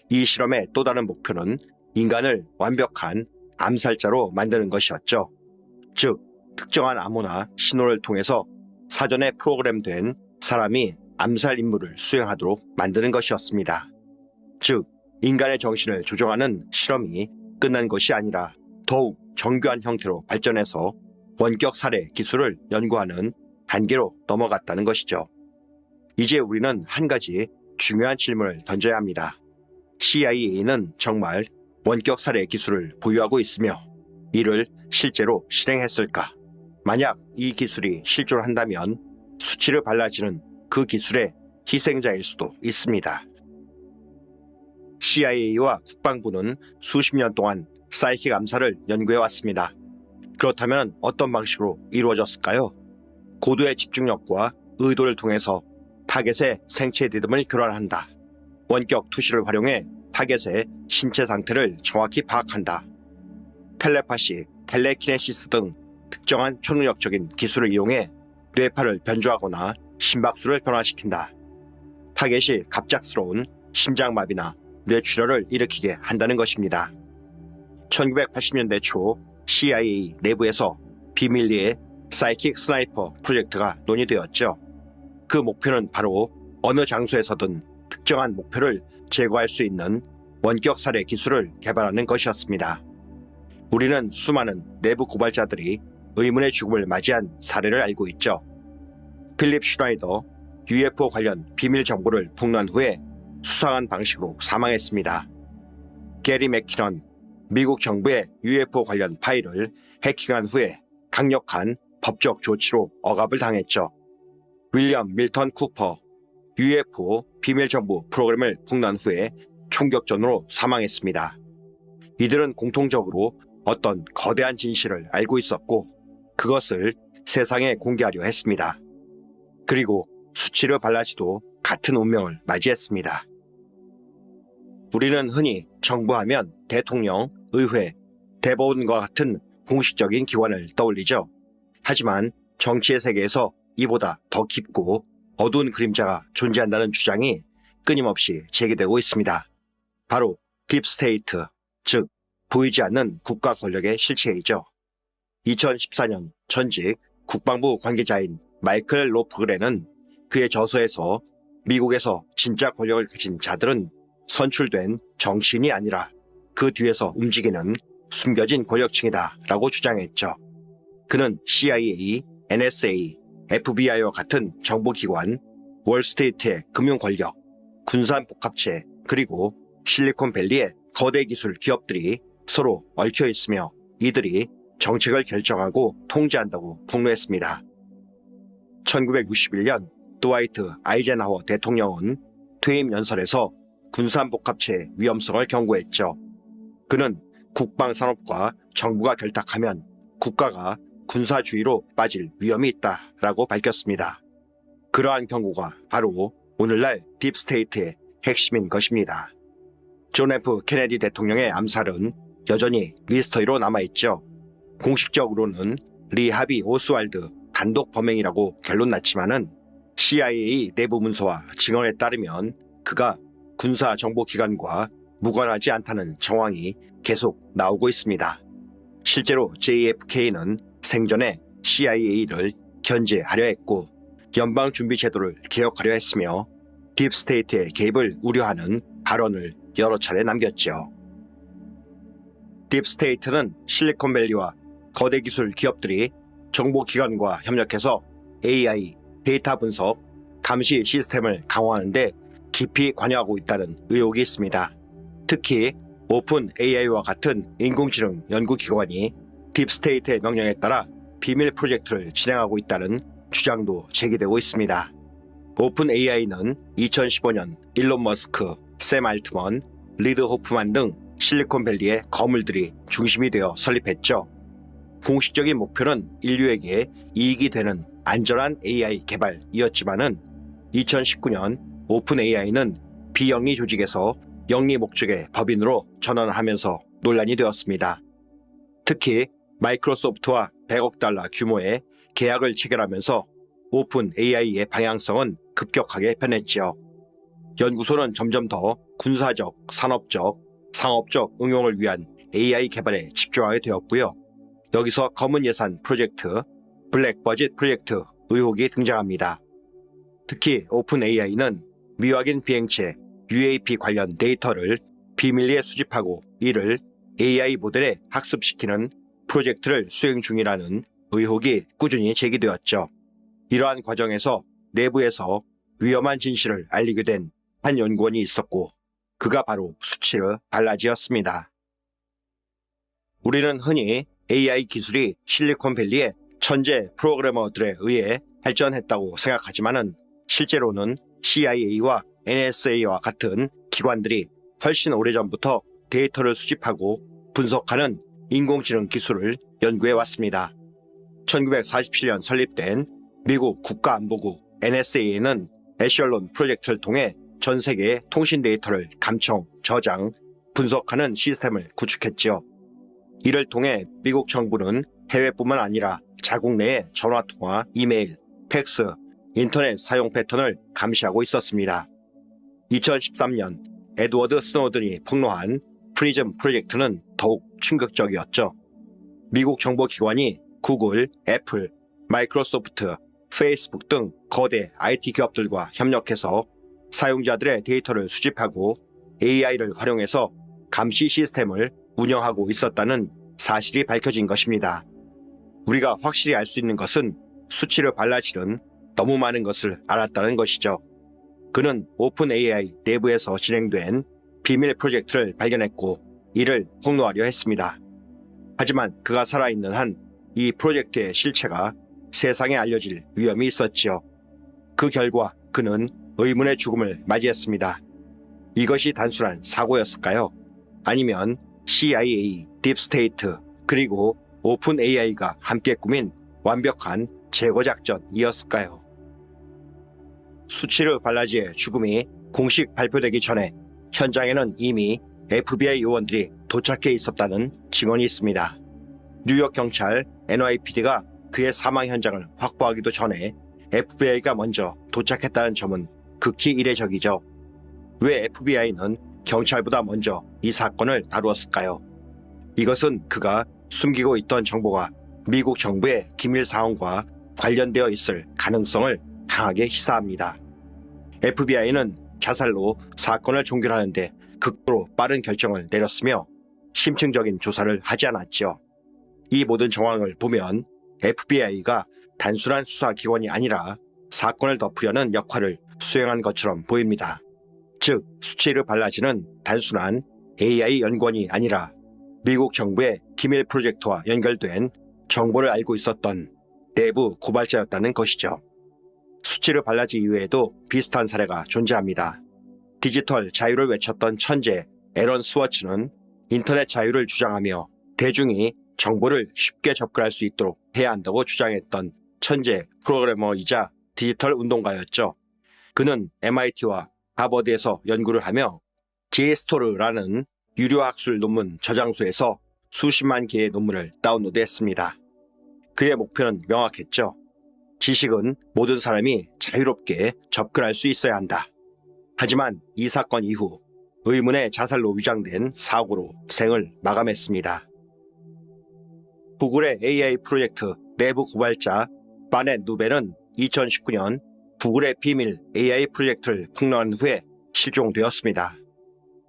이 실험의 또 다른 목표는 인간을 완벽한 암살자로 만드는 것이었죠. 즉, 특정한 암호나 신호를 통해서 사전에 프로그램된 사람이 암살 임무를 수행하도록 만드는 것이었습니다. 즉, 인간의 정신을 조종하는 실험이 끝난 것이 아니라 더욱 정교한 형태로 발전해서 원격 살해 기술을 연구하는 단계로 넘어갔다는 것이죠. 이제 우리는 한 가지 중요한 질문을 던져야 합니다. CIA는 정말 원격 살해 기술을 보유하고 있으며 이를 실제로 실행했을까? 만약 이 기술이 실존한다면 수치를 발라지는 그 기술의 희생자일 수도 있습니다. CIA와 국방부는 수십 년 동안 사이킥 암살을 연구해왔습니다. 그렇다면 어떤 방식으로 이루어졌을까요? 고도의 집중력과 의도를 통해서 타겟의 생체 리듬을 교란한다. 원격 투시를 활용해 타겟의 신체 상태를 정확히 파악한다. 텔레파시, 텔레키네시스 등 특정한 초능력적인 기술을 이용해 뇌파를 변조하거나 심박수를 변화시킨다. 타겟이 갑작스러운 심장마비나 뇌출혈을 일으키게 한다는 것입니다. 1980년대 초 CIA 내부에서 비밀리에 사이킥 스나이퍼 프로젝트가 논의되었죠. 그 목표는 바로 어느 장소에서든 특정한 목표를 제거할 수 있는 원격 살해 기술을 개발하는 것이었습니다. 우리는 수많은 내부 고발자들이 의문의 죽음을 맞이한 사례를 알고 있죠. 필립 슈나이더, UFO 관련 비밀 정보를 폭로한 후에 수상한 방식으로 사망했습니다. 게리 맥키넌, 미국 정부의 UFO 관련 파일을 해킹한 후에 강력한 법적 조치로 억압을 당했죠. 윌리엄 밀턴 쿠퍼, UFO 비밀 정보 프로그램을 폭로한 후에 총격전으로 사망했습니다. 이들은 공통적으로 어떤 거대한 진실을 알고 있었고 그것을 세상에 공개하려 했습니다. 그리고 수치르 발라지도 같은 운명을 맞이했습니다. 우리는 흔히 정부하면 대통령, 의회, 대법원과 같은 공식적인 기관을 떠올리죠. 하지만 정치의 세계에서 이보다 더 깊고 어두운 그림자가 존재한다는 주장이 끊임없이 제기되고 있습니다. 바로 딥스테이트, 즉 보이지 않는 국가 권력의 실체이죠. 2014년 전직 국방부 관계자인 마이클 로프그레는 그의 저서에서 미국에서 진짜 권력을 가진 자들은 선출된 정치인이 아니라 그 뒤에서 움직이는 숨겨진 권력층이다 라고 주장했죠. 그는 CIA, NSA, FBI와 같은 정보기관, 월스트리트의 금융 권력, 군산 복합체, 그리고 실리콘밸리의 거대 기술 기업들이 서로 얽혀 있으며 이들이 정책을 결정하고 통제한다고 폭로했습니다. 1961년 드와이트 아이젠하워 대통령은 퇴임 연설에서 군산 복합체의 위험성을 경고했죠. 그는 국방산업과 정부가 결탁하면 국가가 군사주의로 빠질 위험이 있다라고 밝혔습니다. 그러한 경고가 바로 오늘날 딥스테이트의 핵심인 것입니다. 존 F 케네디 대통령의 암살은 여전히 미스터리로 남아있죠. 공식적으로는 리 하비 오스왈드 단독 범행이라고 결론 났지만은 CIA 내부 문서와 증언에 따르면 그가 군사정보기관과 무관하지 않다는 정황이 계속 나오고 있습니다. 실제로 JFK는 생전에 CIA를 견제하려 했고 연방준비제도를 개혁하려 했으며 딥스테이트의 개입을 우려하는 발언을 여러 차례 남겼죠. 딥스테이트는 실리콘밸리와 거대 기술 기업들이 정보기관과 협력해서 AI, 데이터 분석, 감시 시스템을 강화하는 데 깊이 관여하고 있다는 의혹이 있습니다. 특히 오픈 AI와 같은 인공지능 연구기관이 딥스테이트의 명령에 따라 비밀 프로젝트를 진행하고 있다는 주장도 제기되고 있습니다. 오픈 AI는 2015년 일론 머스크, 샘 알트먼, 리드 호프만 등 실리콘밸리의 거물들이 중심이 되어 설립했죠. 공식적인 목표는 인류에게 이익이 되는 안전한 AI 개발이었지만은 2019년 오픈 AI는 비영리 조직에서 영리 목적의 법인으로 전환하면서 논란이 되었습니다. 특히 마이크로소프트와 100억 달러 규모의 계약을 체결하면서 오픈 AI의 방향성은 급격하게 변했지요. 연구소는 점점 더 군사적, 산업적, 상업적 응용을 위한 AI 개발에 집중하게 되었고요. 여기서 검은 예산 프로젝트, 블랙 버짓 프로젝트 의혹이 등장합니다. 특히 오픈 AI는 미확인 비행체 UAP 관련 데이터를 비밀리에 수집하고 이를 AI 모델에 학습시키는 프로젝트를 수행 중이라는 의혹이 꾸준히 제기되었죠. 이러한 과정에서 내부에서 위험한 진실을 알리게 된 한 연구원이 있었고 그가 바로 수치르 발라지였습니다. 우리는 흔히 AI 기술이 실리콘밸리의 천재 프로그래머들에 의해 발전했다고 생각하지만은 실제로는 CIA와 NSA와 같은 기관들이 훨씬 오래전부터 데이터를 수집하고 분석하는 인공지능 기술을 연구해 왔습니다. 1947년 설립된 미국 국가안보국 NSA는 에셜론 프로젝트를 통해 전 세계의 통신 데이터를 감청, 저장, 분석하는 시스템을 구축했지요. 이를 통해 미국 정부는 해외뿐만 아니라 자국 내의 전화통화, 이메일, 팩스, 인터넷 사용 패턴을 감시하고 있었습니다. 2013년 에드워드 스노든이 폭로한 프리즘 프로젝트는 더욱 충격적이었죠. 미국 정보기관이 구글, 애플, 마이크로소프트, 페이스북 등 거대 IT 기업들과 협력해서 사용자들의 데이터를 수집하고 AI를 활용해서 감시 시스템을 운영하고 있었다는 사실이 밝혀진 것입니다. 우리가 확실히 알 수 있는 것은 수치르 발라질은 너무 많은 것을 알았다는 것이죠. 그는 오픈 AI 내부에서 진행된 비밀 프로젝트를 발견했고 이를 폭로하려 했습니다. 하지만 그가 살아있는 한 이 프로젝트의 실체가 세상에 알려질 위험이 있었지요. 그 결과 그는 의문의 죽음을 맞이했습니다. 이것이 단순한 사고였을까요? 아니면 CIA, 딥스테이트, 그리고 오픈 AI가 함께 꾸민 완벽한 제거 작전이었을까요? 수치르 발라지의 죽음이 공식 발표되기 전에 현장에는 이미 FBI 요원들이 도착해 있었다는 증언이 있습니다. 뉴욕 경찰 NYPD가 그의 사망 현장을 확보하기도 전에 FBI가 먼저 도착했다는 점은 극히 이례적이죠. 왜 FBI는 경찰보다 먼저 이 사건을 다루었을까요? 이것은 그가 숨기고 있던 정보가 미국 정부의 기밀 사항과 관련되어 있을 가능성을 강하게 시사합니다. FBI는 자살로 사건을 종결하는데 극도로 빠른 결정을 내렸으며 심층적인 조사를 하지 않았죠. 이 모든 정황을 보면 FBI가 단순한 수사기관이 아니라 사건을 덮으려는 역할을 수행한 것처럼 보입니다. 즉, 수치르 발라지는 단순한 AI 연구원이 아니라 미국 정부의 기밀 프로젝트와 연결된 정보를 알고 있었던 내부 고발자였다는 것이죠. 수치르 발라지 이외에도 비슷한 사례가 존재합니다. 디지털 자유를 외쳤던 천재 에런 스워츠는 인터넷 자유를 주장하며 대중이 정보를 쉽게 접근할 수 있도록 해야 한다고 주장했던 천재 프로그래머이자 디지털 운동가였죠. 그는 MIT와 하버드에서 연구를 하며 JSTOR라는 유료 학술 논문 저장소에서 수십만 개의 논문을 다운로드했습니다. 그의 목표는 명확했죠. 지식은 모든 사람이 자유롭게 접근할 수 있어야 한다. 하지만 이 사건 이후 의문의 자살로 위장된 사고로 생을 마감했습니다. 구글의 AI 프로젝트 내부 고발자 바넷 누벤은 2019년 구글의 비밀 AI 프로젝트를 폭로한 후에 실종되었습니다.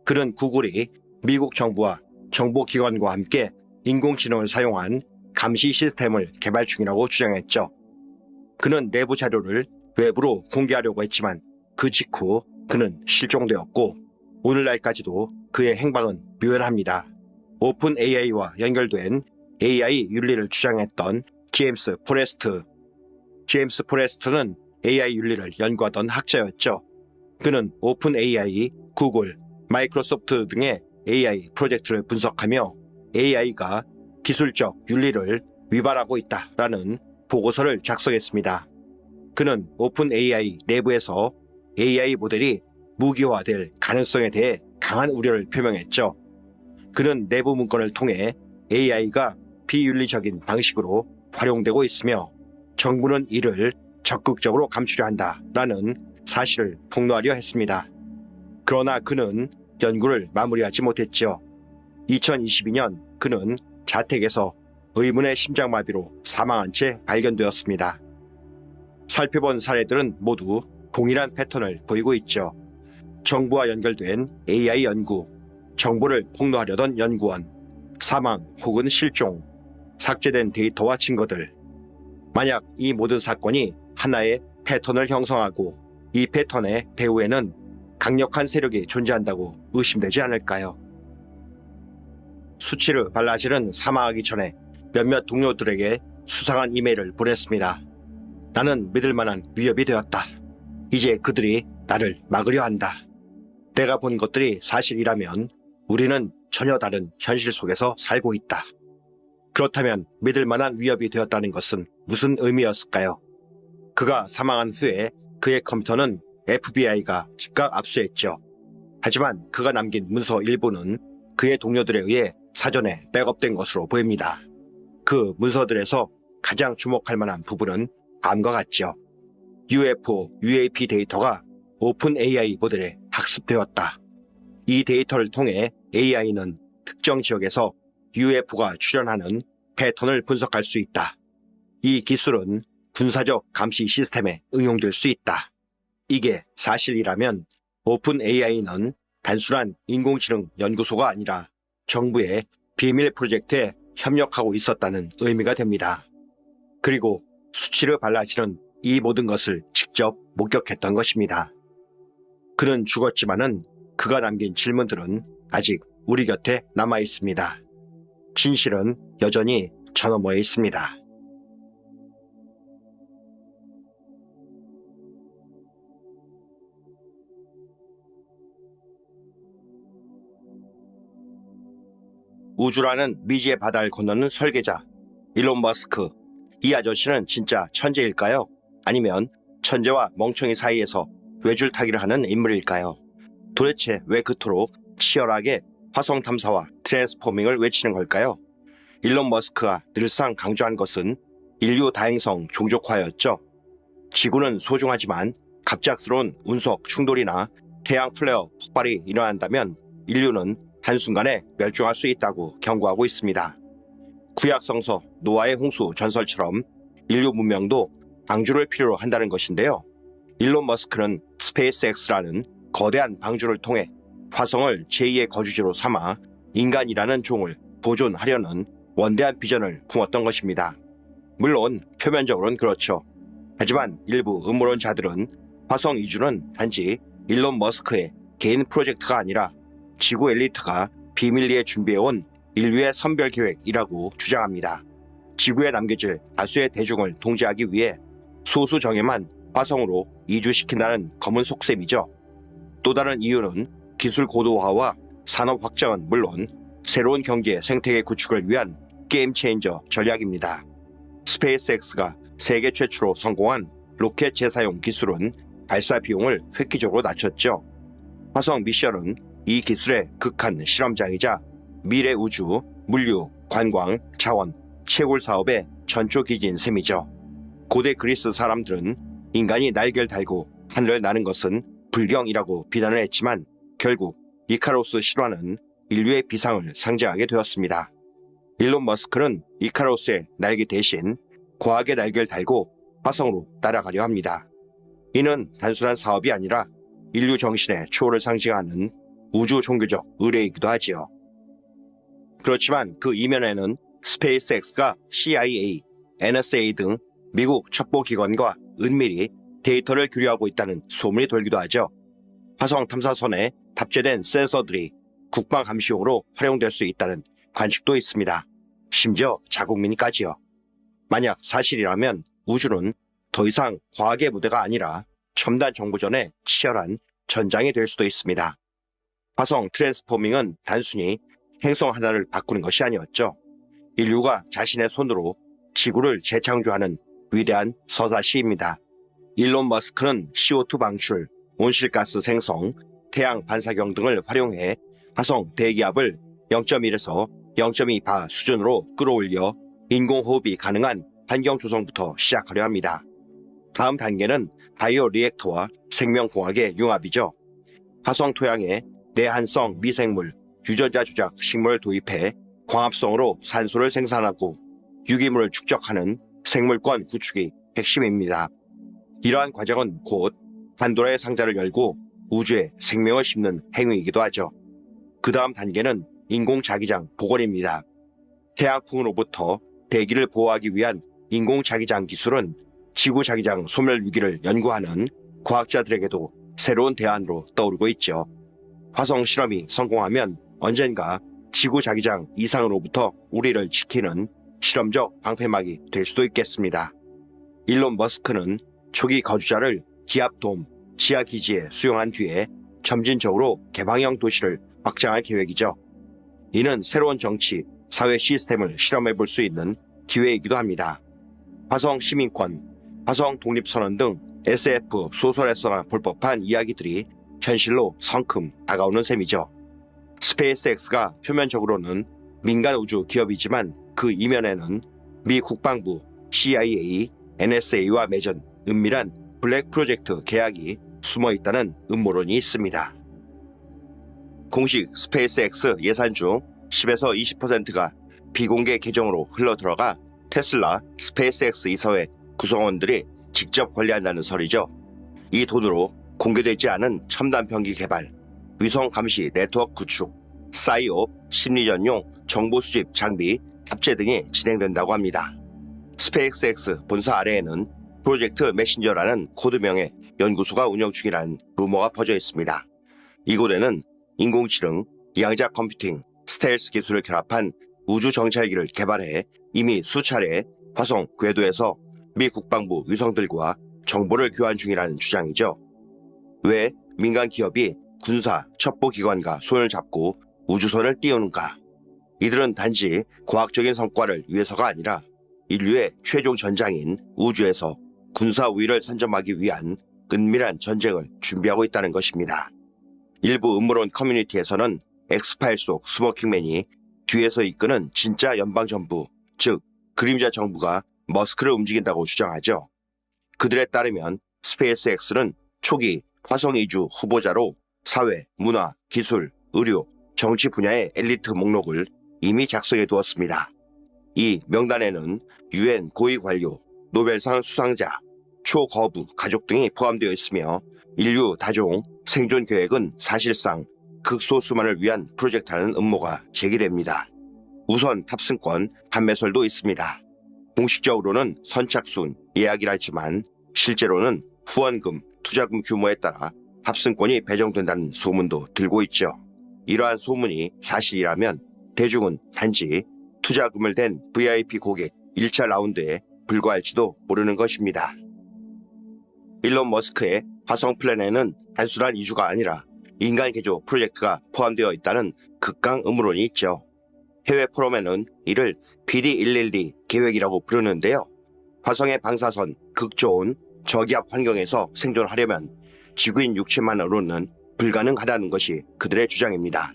그는 구글이 미국 정부와 정보기관과 함께 인공지능을 사용한 감시 시스템을 개발 중이라고 주장했죠. 그는 내부 자료를 외부로 공개하려고 했지만 그 직후 그는 실종되었고 오늘날까지도 그의 행방은 묘연합니다. 오픈 AI와 연결된 AI 윤리를 주장했던 제임스 포레스트는 AI 윤리를 연구하던 학자였죠. 그는 오픈 AI, 구글, 마이크로소프트 등의 AI 프로젝트를 분석하며 AI가 기술적 윤리를 위반하고 있다라는 보고서를 작성했습니다. 그는 오픈 AI 내부에서 AI 모델이 무기화될 가능성에 대해 강한 우려를 표명했죠. 그는 내부 문건을 통해 AI가 비윤리적인 방식으로 활용되고 있으며 정부는 이를 적극적으로 감추려 한다라는 사실을 폭로하려 했습니다. 그러나 그는 연구를 마무리하지 못했죠. 2022년 그는 자택에서 의문의 심장마비로 사망한 채 발견되었습니다. 살펴본 사례들은 모두 동일한 패턴을 보이고 있죠. 정부와 연결된 AI 연구, 정보를 폭로하려던 연구원, 사망 혹은 실종, 삭제된 데이터와 증거들. 만약 이 모든 사건이 하나의 패턴을 형성하고 이 패턴의 배후에는 강력한 세력이 존재한다고 의심되지 않을까요? 수치르 발라지는 사망하기 전에 몇몇 동료들에게 수상한 이메일을 보냈습니다. 나는 믿을 만한 위협이 되었다. 이제 그들이 나를 막으려 한다. 내가 본 것들이 사실이라면 우리는 전혀 다른 현실 속에서 살고 있다. 그렇다면 믿을 만한 위협이 되었다는 것은 무슨 의미였을까요? 그가 사망한 후에 그의 컴퓨터는 FBI가 즉각 압수했죠. 하지만 그가 남긴 문서 일부는 그의 동료들에 의해 사전에 백업된 것으로 보입니다. 그 문서들에서 가장 주목할 만한 부분은 다음과 같죠. UFO, UAP 데이터가 오픈 AI 모델에 학습되었다. 이 데이터를 통해 AI는 특정 지역에서 UFO가 출현하는 패턴을 분석할 수 있다. 이 기술은 군사적 감시 시스템에 응용될 수 있다. 이게 사실이라면 오픈 AI는 단순한 인공지능 연구소가 아니라 정부의 비밀 프로젝트에 협력하고 있었다는 의미가 됩니다. 그리고 수치르 발라지는 이 모든 것을 직접 목격했던 것입니다. 그는 죽었지만은 그가 남긴 질문들은 아직 우리 곁에 남아 있습니다. 진실은 여전히 저 너머에 있습니다. 우주라는 미지의 바다를 건너는 설계자 일론 머스크. 이 아저씨는 진짜 천재일까요? 아니면 천재와 멍청이 사이에서 외줄타기를 하는 인물일까요? 도대체 왜 그토록 치열하게 화성 탐사와 트랜스포밍을 외치는 걸까요? 일론 머스크가 늘상 강조한 것은 인류 다행성 종족화였죠. 지구는 소중하지만 갑작스러운 운석 충돌이나 태양 플레어 폭발이 일어난다면 인류는 한순간에 멸종할 수 있다고 경고하고 있습니다. 구약 성서 노아의 홍수 전설처럼 인류 문명도 방주를 필요로 한다는 것인데요. 일론 머스크는 스페이스X라는 거대한 방주를 통해 화성을 제2의 거주지로 삼아 인간이라는 종을 보존하려는 원대한 비전을 품었던 것입니다. 물론 표면적으로는 그렇죠. 하지만 일부 음모론자들은 화성 이주는 단지 일론 머스크의 개인 프로젝트가 아니라 지구 엘리트가 비밀리에 준비해온 인류의 선별 계획이라고 주장합니다. 지구에 남겨질 다수의 대중을 통제하기 위해 소수 정예만 화성으로 이주시킨다는 검은 속셈이죠. 또 다른 이유는 기술 고도화와 산업 확장은 물론 새로운 경제 생태계 구축을 위한 게임 체인저 전략입니다. 스페이스X가 세계 최초로 성공한 로켓 재사용 기술은 발사 비용을 획기적으로 낮췄죠. 화성 미션은 이 기술의 극한 실험장이자 미래 우주, 물류, 관광, 자원, 채굴 사업의 전초기지인 셈이죠. 고대 그리스 사람들은 인간이 날개를 달고 하늘을 나는 것은 불경이라고 비난을 했지만 결국 이카로스 실화는 인류의 비상을 상징하게 되었습니다. 일론 머스크는 이카로스의 날개 대신 과학의 날개를 달고 화성으로 날아가려 합니다. 이는 단순한 사업이 아니라 인류 정신의 초월을 상징하는 우주 종교적 의뢰이기도 하지요. 그렇지만 그 이면에는 스페이스X가 CIA, NSA 등 미국 첩보기관과 은밀히 데이터를 교류하고 있다는 소문이 돌기도 하죠. 화성 탐사선에 탑재된 센서들이 국방 감시용으로 활용될 수 있다는 관측도 있습니다. 심지어 자국민까지요. 만약 사실이라면 우주는 더 이상 과학의 무대가 아니라 첨단 정보전의 치열한 전장이 될 수도 있습니다. 화성 트랜스포밍은 단순히 행성 하나를 바꾸는 것이 아니었죠. 인류가 자신의 손으로 지구를 재창조하는 위대한 서사시입니다. 일론 머스크는 CO2 방출, 온실가스 생성, 태양 반사경 등을 활용해 화성 대기압을 0.1에서 0.2바 수준으로 끌어올려 인공호흡이 가능한 환경 조성부터 시작하려 합니다. 다음 단계는 바이오 리액터와 생명공학의 융합이죠. 화성 토양에 내한성 미생물, 유전자 조작 식물을 도입해 광합성으로 산소를 생산하고 유기물을 축적하는 생물권 구축이 핵심입니다. 이러한 과정은 곧 판도라의 상자를 열고 우주에 생명을 심는 행위이기도 하죠. 그 다음 단계는 인공자기장 복원입니다. 태양풍으로부터 대기를 보호하기 위한 인공자기장 기술은 지구자기장 소멸 위기를 연구하는 과학자들에게도 새로운 대안으로 떠오르고 있죠. 화성 실험이 성공하면 언젠가 지구자기장 이상으로부터 우리를 지키는 실험적 방패막이 될 수도 있겠습니다. 일론 머스크는 초기 거주자를 기압돔 지하기지에 수용한 뒤에 점진적으로 개방형 도시를 확장할 계획이죠. 이는 새로운 정치, 사회 시스템을 실험해 볼 수 있는 기회이기도 합니다. 화성 시민권, 화성 독립선언 등 SF 소설에서나 볼 법한 이야기들이 현실로 성큼 다가오는 셈이죠. 스페이스X가 표면적으로는 민간 우주 기업이지만 그 이면에는 미 국방부, CIA, NSA와 맺은 은밀한 블랙 프로젝트 계약이 숨어 있다는 음모론이 있습니다. 공식 스페이스X 예산 중 10에서 20%가 비공개 계정으로 흘러들어가 테슬라, 스페이스X 이사회 구성원들이 직접 관리한다는 설이죠. 이 돈으로 공개되지 않은 첨단 병기 개발, 위성 감시 네트워크 구축, 사이옵, 심리전용 정보 수집 장비 탑재 등이 진행된다고 합니다. 스페이스X 본사 아래에는 프로젝트 메신저라는 코드명의 연구소가 운영 중이라는 루머가 퍼져 있습니다. 이곳에는 인공지능, 양자 컴퓨팅, 스텔스 기술을 결합한 우주 정찰기를 개발해 이미 수차례 화성 궤도에서 미 국방부 위성들과 정보를 교환 중이라는 주장이죠. 왜 민간 기업이 군사, 첩보기관과 손을 잡고 우주선을 띄우는가? 이들은 단지 과학적인 성과를 위해서가 아니라 인류의 최종 전장인 우주에서 군사 우위를 선점하기 위한 은밀한 전쟁을 준비하고 있다는 것입니다. 일부 음모론 커뮤니티에서는 엑스파일 속 스모킹맨이 뒤에서 이끄는 진짜 연방정부, 즉 그림자 정부가 머스크를 움직인다고 주장하죠. 그들에 따르면 스페이스X는 초기 화성 이주 후보자로 사회, 문화, 기술, 의료, 정치 분야의 엘리트 목록을 이미 작성해 두었습니다. 이 명단에는 UN 고위 관료, 노벨상 수상자, 초거부 가족 등이 포함되어 있으며 인류 다종 생존 계획은 사실상 극소수만을 위한 프로젝트라는 음모가 제기됩니다. 우선 탑승권 판매설도 있습니다. 공식적으로는 선착순 예약이라 했지만 실제로는 후원금, 투자금 규모에 따라 탑승권이 배정된다는 소문도 들고 있죠. 이러한 소문이 사실이라면 대중은 단지 투자금을 댄 VIP 고객 1차 라운드에 불과할지도 모르는 것입니다. 일론 머스크의 화성 플랜에는 단순한 이주가 아니라 인간 개조 프로젝트가 포함되어 있다는 극강 음모론이 있죠. 해외 포럼에는 이를 PD112 계획이라고 부르는데요. 화성의 방사선 극좋은 저기압 환경에서 생존하려면 지구인 육체만으로는 불가능하다는 것이 그들의 주장입니다.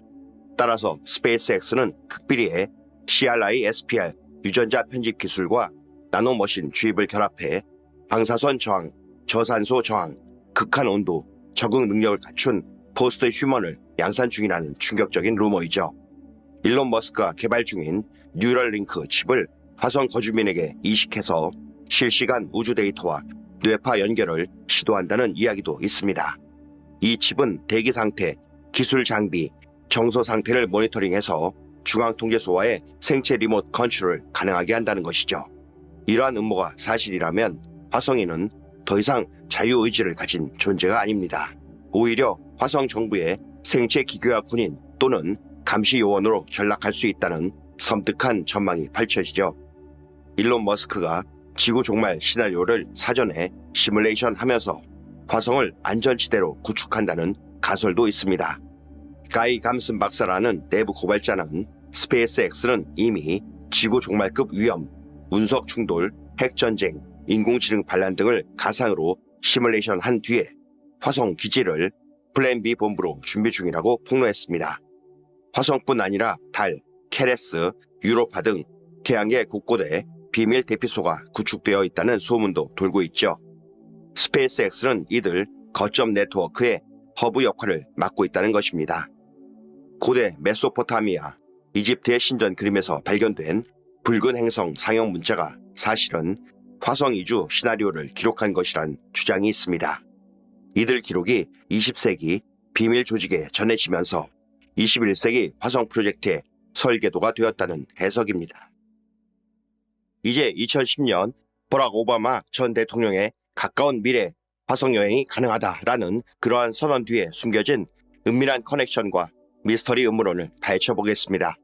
따라서 스페이스X는 극비리의 CRISPR 유전자 편집 기술과 나노머신 주입을 결합해 방사선 저항, 저산소 저항, 극한 온도, 적응 능력을 갖춘 포스트 휴먼을 양산 중이라는 충격적인 루머이죠. 일론 머스크가 개발 중인 뉴럴링크 칩을 화성 거주민에게 이식해서 실시간 우주 데이터와 뇌파 연결을 시도한다는 이야기도 있습니다. 이 칩은 대기 상태, 기술 장비, 정서 상태를 모니터링해서 중앙통제소와의 생체 리모트 컨트롤을 가능하게 한다는 것이죠. 이러한 음모가 사실이라면 화성인은 더 이상 자유의지를 가진 존재가 아닙니다. 오히려 화성 정부의 생체 기계화 군인 또는 감시 요원으로 전락할 수 있다는 섬뜩한 전망이 펼쳐지죠. 일론 머스크가 지구 종말 시나리오를 사전에 시뮬레이션 하면서 화성을 안전지대로 구축한다는 가설도 있습니다. 가이 감슨 박사라는 내부 고발자는 스페이스X는 이미 지구 종말급 위험, 운석 충돌, 핵전쟁, 인공지능 반란 등을 가상으로 시뮬레이션 한 뒤에 화성 기지를 플랜 B 본부로 준비 중이라고 폭로했습니다. 화성뿐 아니라 달, 케레스, 유로파 등 태양계 곳곳에 비밀 대피소가 구축되어 있다는 소문도 돌고 있죠. 스페이스X는 이들 거점 네트워크의 허브 역할을 맡고 있다는 것입니다. 고대 메소포타미아, 이집트의 신전 그림에서 발견된 붉은 행성 상형 문자가 사실은 화성 이주 시나리오를 기록한 것이란 주장이 있습니다. 이들 기록이 20세기 비밀 조직에 전해지면서 21세기 화성 프로젝트의 설계도가 되었다는 해석입니다. 이제 2010년 버락 오바마 전 대통령의 가까운 미래 화성 여행이 가능하다라는 그러한 선언 뒤에 숨겨진 은밀한 커넥션과 미스터리 음모론을 파헤쳐보겠습니다.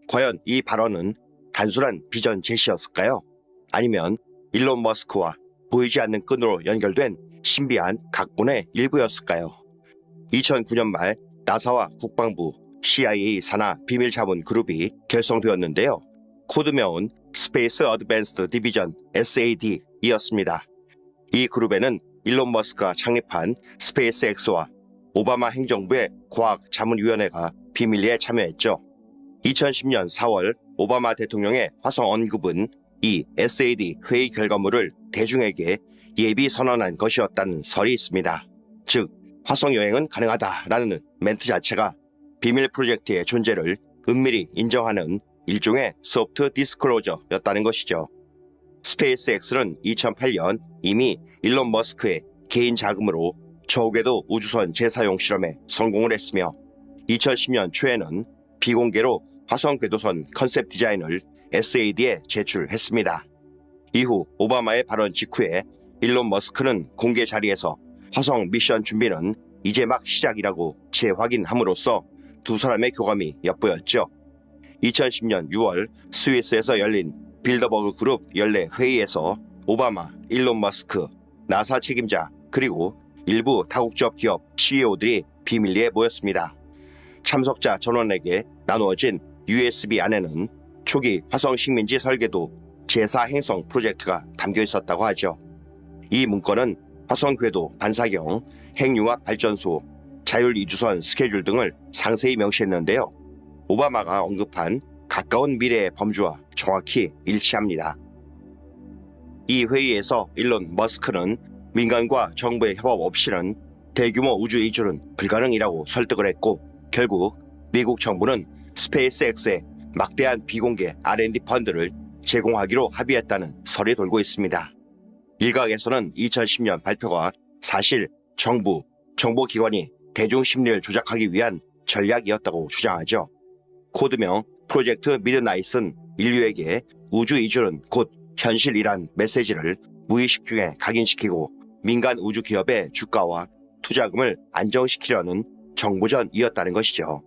과연 이 발언은 단순한 비전 제시였을까요? 아니면 일론 머스크와 보이지 않는 끈으로 연결된 신비한 각본의 일부였을까요? 2009년 말 나사와 국방부, CIA 산하 비밀 자문 그룹이 결성되었는데요. 코드명은 스페이스 어드밴스드 디비전 SAD이었습니다. 이 그룹에는 일론 머스크가 창립한 스페이스X와 오바마 행정부의 과학자문위원회가 비밀리에 참여했죠. 2010년 4월 오바마 대통령의 화성 언급은 이 SAD 회의 결과물을 대중에게 예비 선언한 것이었다는 설이 있습니다. 즉, 화성 여행은 가능하다라는 멘트 자체가 비밀 프로젝트의 존재를 은밀히 인정하는 일종의 소프트 디스클로저였다는 것이죠. 스페이스X는 2008년 이미 일론 머스크의 개인 자금으로 저궤도 우주선 재사용 실험에 성공을 했으며 2010년 초에는 비공개로 화성 궤도선 컨셉 디자인을 SAD에 제출했습니다. 이후 오바마의 발언 직후에 일론 머스크는 공개 자리에서 화성 미션 준비는 이제 막 시작이라고 재확인함으로써 두 사람의 교감이 엿보였죠. 2010년 6월 스위스에서 열린 빌더버그 그룹 연례 회의에서 오바마, 일론 머스크, 나사 책임자 그리고 일부 다국적 기업 CEO들이 비밀리에 모였습니다. 참석자 전원에게 나누어진 USB 안에는 초기 화성 식민지 설계도 제4 행성 프로젝트가 담겨 있었다고 하죠. 이 문건은 화성 궤도 반사경, 핵융합 발전소, 자율이주선 스케줄 등을 상세히 명시했는데요. 오바마가 언급한 가까운 미래의 범주와 정확히 일치합니다. 이 회의에서 일론 머스크는 민간과 정부의 협업 없이는 대규모 우주 이주는 불가능이라고 설득을 했고 결국 미국 정부는 스페이스X에 막대한 비공개 R&D 펀드를 제공하기로 합의했다는 설이 돌고 있습니다. 일각에서는 2010년 발표가 사실 정부, 정보기관이 대중 심리를 조작하기 위한 전략이었다고 주장하죠. 코드명 프로젝트 미드나잇은 인류에게 우주 이주는 곧 현실이란 메시지를 무의식 중에 각인시키고 민간 우주 기업의 주가와 투자금을 안정시키려는 정보전이었다는 것이죠.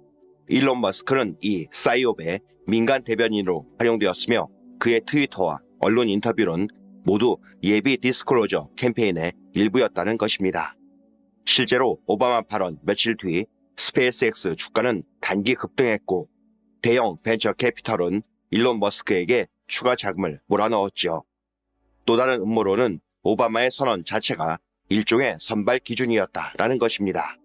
일론 머스크는 이 사이옵의 민간 대변인으로 활용되었으며 그의 트위터와 언론 인터뷰는 모두 예비 디스클로저 캠페인의 일부였다는 것입니다. 실제로 오바마 발언 며칠 뒤 스페이스X 주가는 단기 급등했고 대형 벤처 캐피털은 일론 머스크에게 추가 자금을 몰아넣었지요. 또 다른 음모론은 오바마의 선언 자체가 일종의 선발 기준이었다라는 것입니다.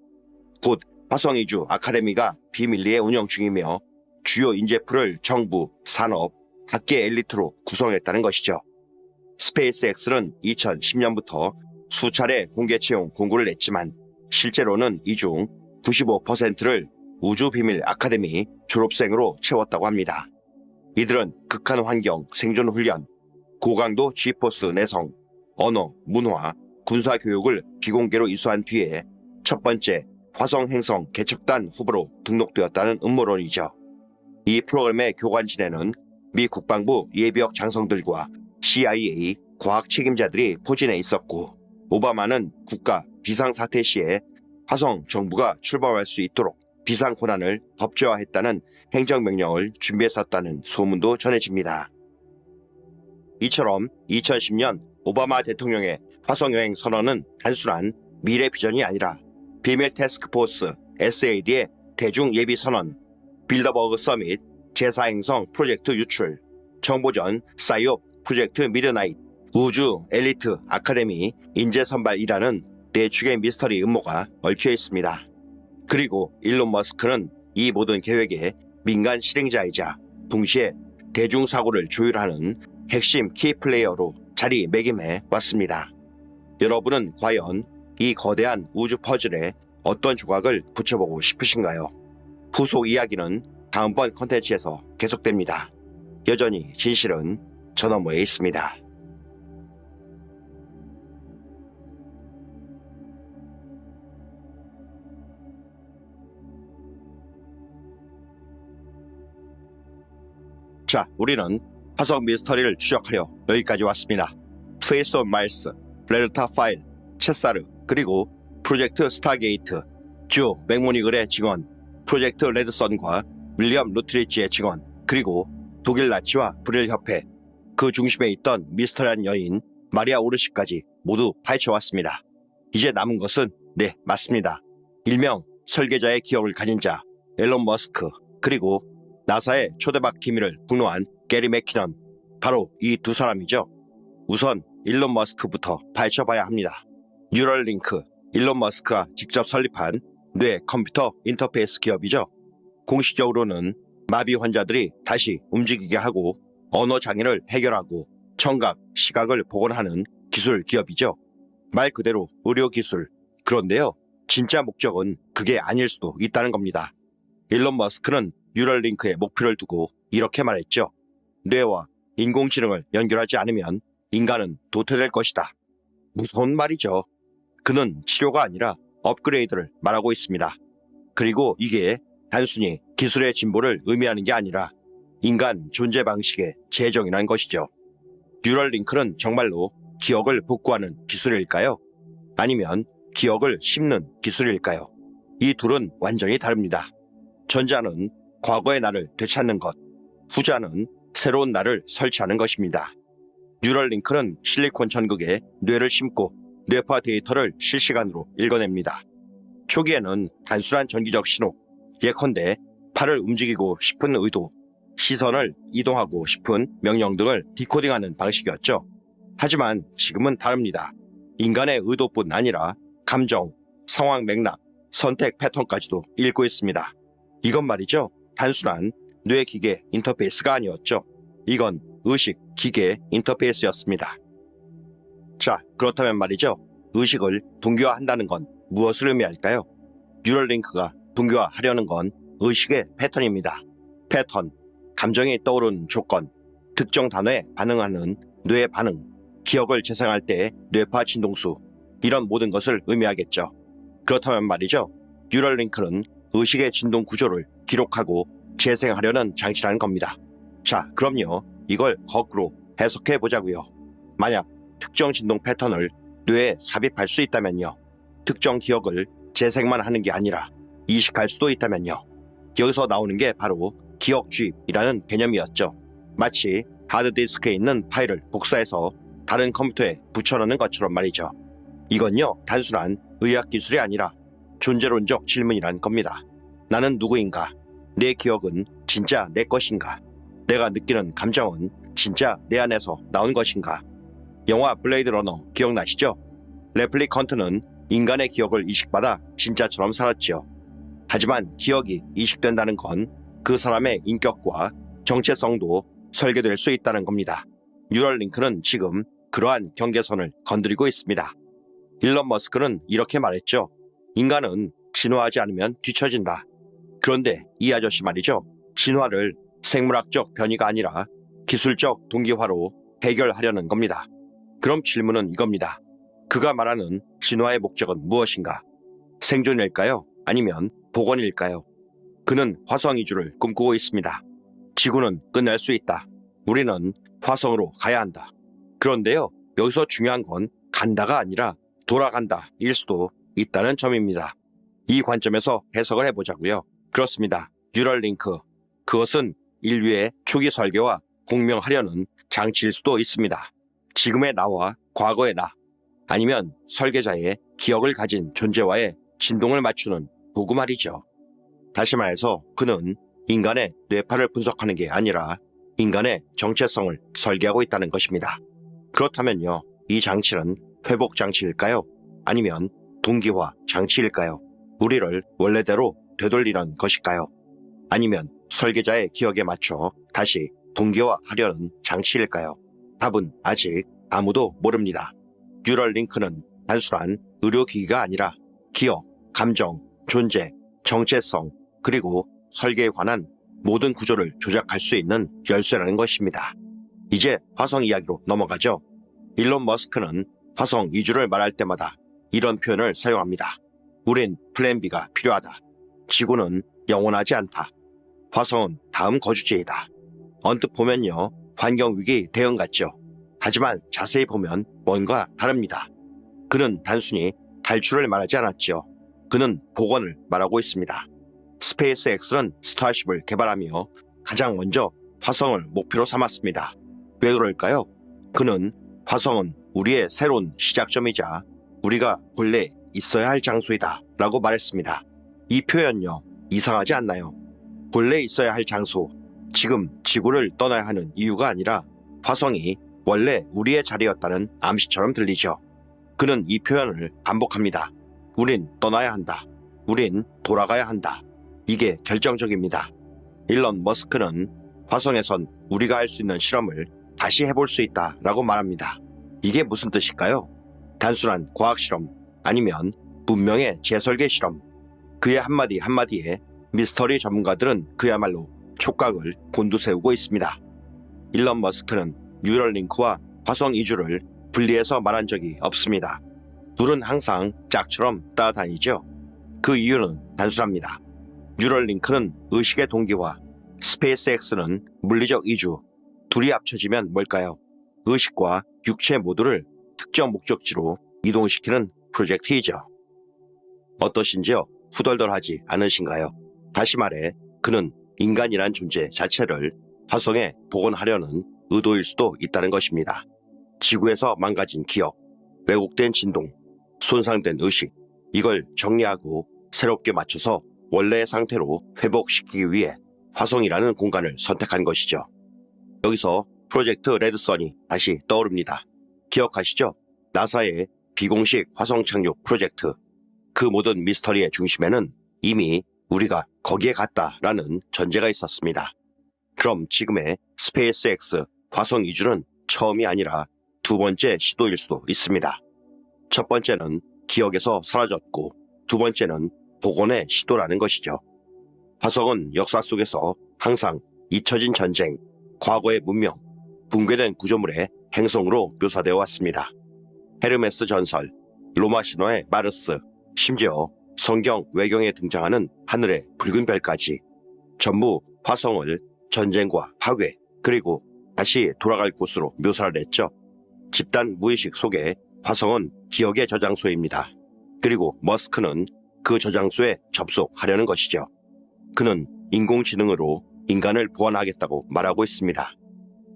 곧 화성 이주 아카데미가 비밀리에 운영 중이며 주요 인재풀을 정부, 산업, 학계 엘리트로 구성했다는 것이죠. 스페이스X는 2010년부터 수차례 공개 채용 공고를 냈지만 실제로는 이 중 95%를 우주 비밀 아카데미 졸업생으로 채웠다고 합니다. 이들은 극한 환경 생존 훈련, 고강도 G포스 내성, 언어, 문화, 군사 교육을 비공개로 이수한 뒤에 첫 번째 화성 행성 개척단 후보로 등록되었다는 음모론이죠. 이 프로그램의 교관진에는 미 국방부 예비역 장성들과 CIA 과학 책임자들이 포진해 있었고 오바마는 국가 비상사태 시에 화성 정부가 출범할 수 있도록 비상 권한을 법제화했다는 행정명령을 준비했었다는 소문도 전해집니다. 이처럼 2010년 오바마 대통령의 화성여행 선언은 단순한 미래 비전이 아니라 비밀 태스크포스 SAD의 대중 예비 선언, 빌더버그 서밋, 제4행성 프로젝트 유출, 정보전 사이옵 프로젝트 미드나잇, 우주 엘리트 아카데미 인재 선발이라는 네 축의 미스터리 음모가 얽혀 있습니다. 그리고 일론 머스크는 이 모든 계획의 민간 실행자이자 동시에 대중사고를 조율하는 핵심 키플레이어로 자리매김해 왔습니다. 여러분은 과연 이 거대한 우주 퍼즐에 어떤 조각을 붙여보고 싶으신가요? 후속 이야기는 다음번 컨텐츠에서 계속됩니다. 여전히 진실은 저 너머에 있습니다. 자, 우리는 화성 미스터리를 추적하려 여기까지 왔습니다. 페이스 온 마일스, 레르타 파일, 채사르, 그리고 프로젝트 스타게이트, 주 맥모니글의 증언, 프로젝트 레드선과 윌리엄 루트리지의 증언, 그리고 독일 나치와 불일 협회, 그 중심에 있던 미스터리한 여인 마리아 오르시까지 모두 파헤쳐왔습니다. 이제 남은 것은 맞습니다. 일명 설계자의 기억을 가진 자 앨런 머스크, 그리고 나사의 초대박 기밀을 폭로한 게리 맥키넌, 바로 이 두 사람이죠. 우선 일론 머스크부터 파헤쳐봐야 합니다. 뉴럴링크, 일론 머스크가 직접 설립한 뇌 컴퓨터 인터페이스 기업이죠. 공식적으로는 마비 환자들이 다시 움직이게 하고 언어 장애를 해결하고 청각, 시각을 복원하는 기술 기업이죠. 말 그대로 의료 기술. 그런데요, 진짜 목적은 그게 아닐 수도 있다는 겁니다. 일론 머스크는 뉴럴링크의 목표를 두고 이렇게 말했죠. 뇌와 인공지능을 연결하지 않으면 인간은 도태될 것이다. 무서운 말이죠. 그는 치료가 아니라 업그레이드를 말하고 있습니다. 그리고 이게 단순히 기술의 진보를 의미하는 게 아니라 인간 존재 방식의 재정이란 것이죠. 뉴럴링크는 정말로 기억을 복구하는 기술일까요? 아니면 기억을 심는 기술일까요? 이 둘은 완전히 다릅니다. 전자는 과거의 나를 되찾는 것, 후자는 새로운 나를 설치하는 것입니다. 뉴럴링크는 실리콘 전극에 뇌를 심고 뇌파 데이터를 실시간으로 읽어냅니다. 초기에는 단순한 전기적 신호, 예컨대 팔을 움직이고 싶은 의도, 시선을 이동하고 싶은 명령 등을 디코딩하는 방식이었죠. 하지만 지금은 다릅니다. 인간의 의도뿐 아니라 감정, 상황 맥락, 선택 패턴까지도 읽고 있습니다. 이건 말이죠, 단순한 뇌기계 인터페이스가 아니었죠. 이건 의식 기계 인터페이스였습니다. 자, 그렇다면 말이죠, 의식을 동기화한다는 건 무엇을 의미할까요? 뉴럴링크가 동기화하려는 건 의식의 패턴입니다. 패턴, 감정이 떠오르는 조건, 특정 단어에 반응하는 뇌의 반응, 기억을 재생할 때의 뇌파 진동수, 이런 모든 것을 의미하겠죠. 그렇다면 말이죠, 뉴럴링크는 의식의 진동 구조를 기록하고 재생하려는 장치라는 겁니다. 자, 그럼요. 이걸 거꾸로 해석해 보자고요. 만약 특정 진동 패턴을 뇌에 삽입할 수 있다면요. 특정 기억을 재생만 하는 게 아니라 이식할 수도 있다면요. 여기서 나오는 게 바로 기억 주입이라는 개념이었죠. 마치 하드디스크에 있는 파일을 복사해서 다른 컴퓨터에 붙여넣는 것처럼 말이죠. 이건요, 단순한 의학 기술이 아니라 존재론적 질문이란 겁니다. 나는 누구인가? 내 기억은 진짜 내 것인가? 내가 느끼는 감정은 진짜 내 안에서 나온 것인가? 영화 블레이드 러너 기억나시죠? 레플리컨트는 인간의 기억을 이식받아 진짜처럼 살았지요. 하지만 기억이 이식된다는 건 그 사람의 인격과 정체성도 설계될 수 있다는 겁니다. 뉴럴링크는 지금 그러한 경계선을 건드리고 있습니다. 일론 머스크는 이렇게 말했죠. 인간은 진화하지 않으면 뒤처진다. 그런데 이 아저씨 말이죠. 진화를 생물학적 변이가 아니라 기술적 동기화로 해결하려는 겁니다. 그럼 질문은 이겁니다. 그가 말하는 진화의 목적은 무엇인가? 생존일까요? 아니면 복원일까요? 그는 화성 이주를 꿈꾸고 있습니다. 지구는 끝날 수 있다. 우리는 화성으로 가야 한다. 그런데요, 여기서 중요한 건 간다가 아니라 돌아간다 일 수도 있다는 점입니다. 이 관점에서 해석을 해보자고요. 그렇습니다. 뉴럴링크. 그것은 인류의 초기 설계와 공명하려는 장치일 수도 있습니다. 지금의 나와 과거의 나, 아니면 설계자의 기억을 가진 존재와의 진동을 맞추는 도구 말이죠. 다시 말해서 그는 인간의 뇌파를 분석하는 게 아니라 인간의 정체성을 설계하고 있다는 것입니다. 그렇다면요, 이 장치는 회복 장치일까요? 아니면 동기화 장치일까요? 우리를 원래대로 되돌리는 것일까요? 아니면 설계자의 기억에 맞춰 다시 동기화하려는 장치일까요? 답은 아직 아무도 모릅니다. 뉴럴링크는 단순한 의료기기가 아니라 기억, 감정, 존재, 정체성, 그리고 설계에 관한 모든 구조를 조작할 수 있는 열쇠라는 것입니다. 이제 화성 이야기로 넘어가죠. 일론 머스크는 화성 이주를 말할 때마다 이런 표현을 사용합니다. 우린 플랜 B가 필요하다. 지구는 영원하지 않다. 화성은 다음 거주지이다. 언뜻 보면요, 환경위기 대응 같죠. 하지만 자세히 보면 뭔가 다릅니다. 그는 단순히 탈출을 말하지 않았죠. 그는 복원을 말하고 있습니다. 스페이스X는 스타쉽을 개발하며 가장 먼저 화성을 목표로 삼았습니다. 왜 그럴까요? 그는 화성은 우리의 새로운 시작점이자 우리가 본래 있어야 할 장소이다 라고 말했습니다. 이 표현요, 이상하지 않나요? 본래 있어야 할 장소, 지금 지구를 떠나야 하는 이유가 아니라 화성이 원래 우리의 자리였다는 암시처럼 들리죠. 그는 이 표현을 반복합니다. 우린 떠나야 한다. 우린 돌아가야 한다. 이게 결정적입니다. 일론 머스크는 화성에선 우리가 할 수 있는 실험을 다시 해볼 수 있다 라고 말합니다. 이게 무슨 뜻일까요? 단순한 과학 실험, 아니면 문명의 재설계 실험. 그의 한마디 한마디에 미스터리 전문가들은 그야말로 촉각을 곤두세우고 있습니다. 일론 머스크는 뉴럴링크와 화성 이주를 분리해서 말한 적이 없습니다. 둘은 항상 짝처럼 따라다니죠. 그 이유는 단순합니다. 뉴럴링크는 의식의 동기화, 스페이스X는 물리적 이주. 둘이 합쳐지면 뭘까요? 의식과 육체 모두를 특정 목적지로 이동시키는 프로젝트이죠. 어떠신지요? 후덜덜하지 않으신가요? 다시 말해, 그는 인간이란 존재 자체를 화성에 복원하려는 의도일 수도 있다는 것입니다. 지구에서 망가진 기억, 왜곡된 진동, 손상된 의식, 이걸 정리하고 새롭게 맞춰서 원래의 상태로 회복시키기 위해 화성이라는 공간을 선택한 것이죠. 여기서 프로젝트 레드선이 다시 떠오릅니다. 기억하시죠? 나사의 비공식 화성 착륙 프로젝트. 그 모든 미스터리의 중심에는 이미 우리가 거기에 갔다라는 전제가 있었습니다. 그럼 지금의 스페이스X 화성 이주는 처음이 아니라 두 번째 시도일 수도 있습니다. 첫 번째는 기억에서 사라졌고 두 번째는 복원의 시도라는 것이죠. 화성은 역사 속에서 항상 잊혀진 전쟁, 과거의 문명, 붕괴된 구조물의 행성으로 묘사되어 왔습니다. 헤르메스 전설, 로마 신화의 마르스, 심지어 성경 외경에 등장하는 하늘의 붉은 별까지 전부 화성을 전쟁과 파괴 그리고 다시 돌아갈 곳으로 묘사를 했죠. 집단 무의식 속에 화성은 기억의 저장소입니다. 그리고 머스크는 그 저장소에 접속하려는 것이죠. 그는 인공지능으로 인간을 보완하겠다고 말하고 있습니다.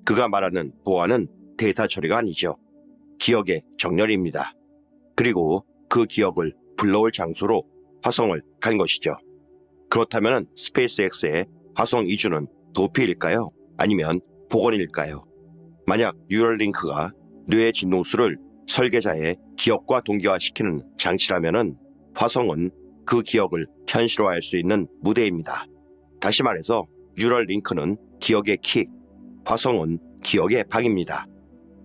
그가 말하는 보완은 데이터 처리가 아니죠. 기억의 정렬입니다. 그리고 그 기억을 불러올 장소로 화성을 간 것이죠. 그렇다면 스페이스X의 화성 이주는 도피일까요? 아니면 복원일까요? 만약 뉴럴링크가 뇌의 진동수를 설계자의 기억과 동기화시키는 장치라면 화성은 그 기억을 현실화할 수 있는 무대입니다. 다시 말해서 뉴럴링크는 기억의 키, 화성은 기억의 방입니다.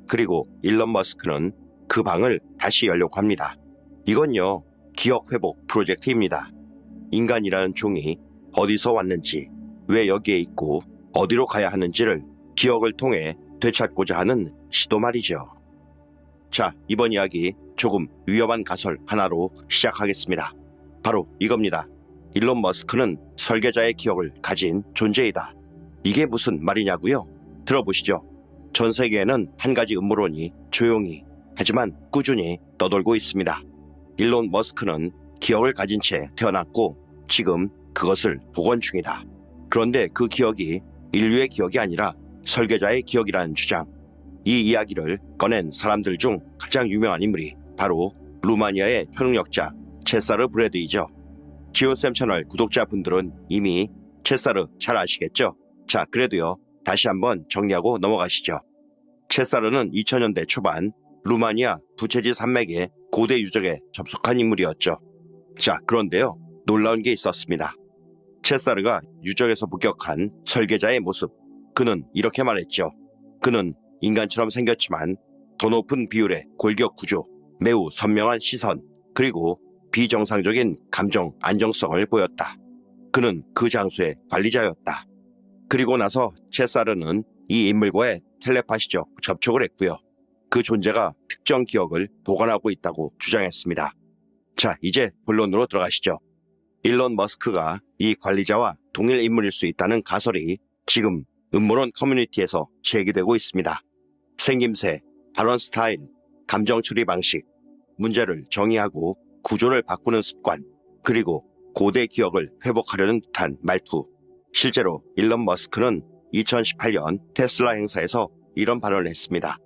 그리고 일론 머스크는 그 방을 다시 열려고 합니다. 이건요, 기억 회복 프로젝트입니다. 인간이라는 종이 어디서 왔는지, 왜 여기에 있고 어디로 가야 하는지를 기억을 통해 되찾고자 하는 시도 말이죠. 자, 이번 이야기 조금 위험한 가설 하나로 시작하겠습니다. 바로 이겁니다. 일론 머스크는 설계자의 기억을 가진 존재이다. 이게 무슨 말이냐고요? 들어보시죠. 전 세계에는 한 가지 음모론이 조용히 하지만 꾸준히 떠돌고 있습니다. 일론 머스크는 기억을 가진 채 태어났고 지금 그것을 복원 중이다. 그런데 그 기억이 인류의 기억이 아니라 설계자의 기억이라는 주장. 이 이야기를 꺼낸 사람들 중 가장 유명한 인물이 바로 루마니아의 초능력자 체사르 브래드이죠. 지온쌤 채널 구독자분들은 이미 체사르 잘 아시겠죠? 자, 그래도요. 다시 한번 정리하고 넘어가시죠. 체사르는 2000년대 초반 루마니아 부채지 산맥의 고대 유적에 접속한 인물이었죠. 자, 그런데요. 놀라운 게 있었습니다. 체사르가 유적에서 목격한 설계자의 모습. 그는 이렇게 말했죠. 그는 인간처럼 생겼지만 더 높은 비율의 골격 구조, 매우 선명한 시선, 그리고 비정상적인 감정 안정성을 보였다. 그는 그 장소의 관리자였다. 그리고 나서 체사르는 이 인물과의 텔레파시적 접촉을 했고요. 그 존재가 특정 기억을 보관하고 있다고 주장했습니다. 자, 이제 본론으로 들어가시죠. 일론 머스크가 이 관리자와 동일 인물일 수 있다는 가설이 지금 음모론 커뮤니티에서 제기되고 있습니다. 생김새, 발언 스타일, 감정 처리 방식, 문제를 정의하고 구조를 바꾸는 습관, 그리고 고대 기억을 회복하려는 듯한 말투. 실제로 일론 머스크는 2018년 테슬라 행사에서 이런 발언을 했습니다.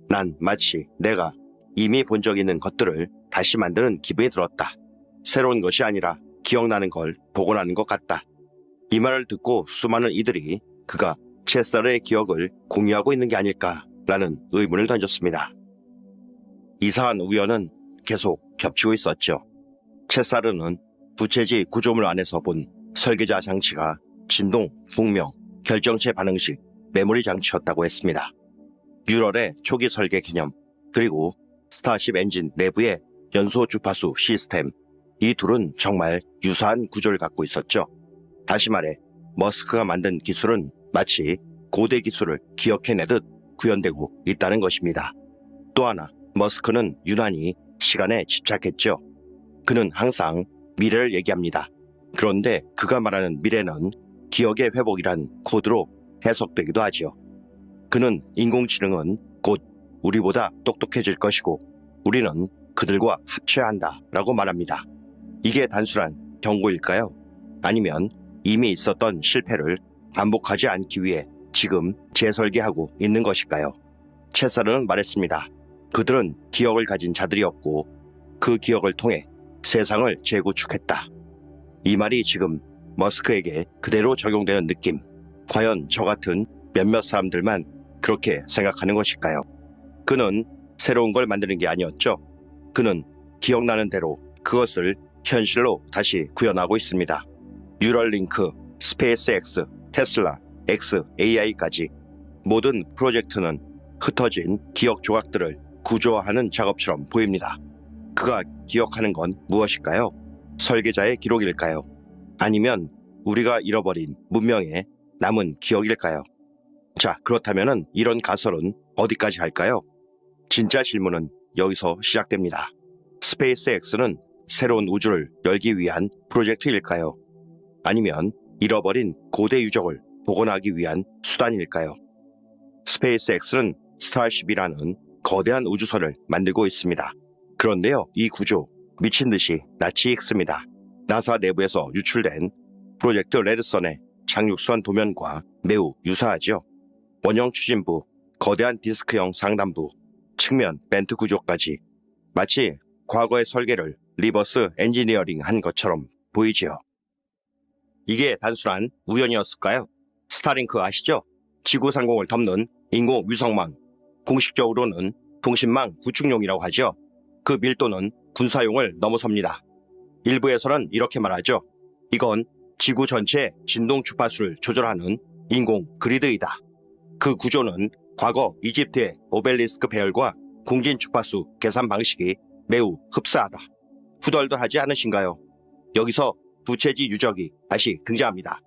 난 마치 내가 이미 본 적 있는 것들을 다시 만드는 기분이 들었다. 새로운 것이 아니라 기억나는 걸 복원하는 것 같다. 이 말을 듣고 수많은 이들이 그가 체사르의 기억을 공유하고 있는 게 아닐까라는 의문을 던졌습니다. 이상한 우연은 계속 겹치고 있었죠. 체사르는 부채지 구조물 안에서 본 설계자 장치가 진동, funk명, 결정체 반응식, 메모리 장치였다고 했습니다. 뉴럴의 초기 설계 개념, 그리고 스타쉽 엔진 내부의 연소 주파수 시스템, 이 둘은 정말 유사한 구조를 갖고 있었죠. 다시 말해 머스크가 만든 기술은 마치 고대 기술을 기억해내듯 구현되고 있다는 것입니다. 또 하나, 머스크는 유난히 시간에 집착했죠. 그는 항상 미래를 얘기합니다. 그런데 그가 말하는 미래는 기억의 회복이란 코드로 해석되기도 하지요. 그는 인공지능은 곧 우리보다 똑똑해질 것이고 우리는 그들과 합쳐야 한다라고 말합니다. 이게 단순한 경고일까요? 아니면 이미 있었던 실패를 반복하지 않기 위해 지금 재설계하고 있는 것일까요? 체사르는 말했습니다. 그들은 기억을 가진 자들이었고 그 기억을 통해 세상을 재구축했다. 이 말이 지금 머스크에게 그대로 적용되는 느낌. 과연 저 같은 몇몇 사람들만 그렇게 생각하는 것일까요? 그는 새로운 걸 만드는 게 아니었죠. 그는 기억나는 대로 그것을 현실로 다시 구현하고 있습니다. 뉴럴링크, 스페이스X, 테슬라, XAI까지 모든 프로젝트는 흩어진 기억 조각들을 구조화하는 작업처럼 보입니다. 그가 기억하는 건 무엇일까요? 설계자의 기록일까요? 아니면 우리가 잃어버린 문명의 남은 기억일까요? 자, 그렇다면 이런 가설은 어디까지 할까요? 진짜 질문은 여기서 시작됩니다. 스페이스X는 새로운 우주를 열기 위한 프로젝트일까요? 아니면 잃어버린 고대 유적을 복원하기 위한 수단일까요? 스페이스X는 스타쉽이라는 거대한 우주선을 만들고 있습니다. 그런데요, 이 구조 미친 듯이 낯이 익습니다. 나사 내부에서 유출된 프로젝트 레드선의 착륙선 도면과 매우 유사하죠. 원형 추진부, 거대한 디스크형 상단부, 측면 벤트 구조까지 마치 과거의 설계를 리버스 엔지니어링 한 것처럼 보이지요. 이게 단순한 우연이었을까요? 스타링크 아시죠? 지구 상공을 덮는 인공 위성망, 공식적으로는 통신망 구축용이라고 하죠. 그 밀도는 군사용을 넘어섭니다. 일부에서는 이렇게 말하죠. 이건 지구 전체의 진동 주파수를 조절하는 인공 그리드이다. 그 구조는 과거 이집트의 오벨리스크 배열과 공진 주파수 계산 방식이 매우 흡사하다. 후덜덜하지 않으신가요? 여기서 부채지 유적이 다시 등장합니다.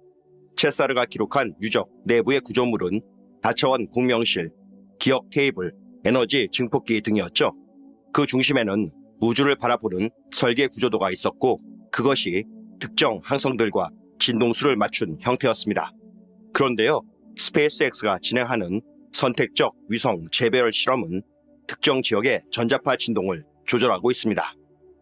체사르가 기록한 유적 내부의 구조물은 다차원 공명실, 기억 테이블, 에너지 증폭기 등이었죠. 그 중심에는 우주를 바라보는 설계 구조도가 있었고 그것이 특정 항성들과 진동수를 맞춘 형태였습니다. 그런데요, 스페이스X가 진행하는 선택적 위성 재배열 실험은 특정 지역의 전자파 진동을 조절하고 있습니다.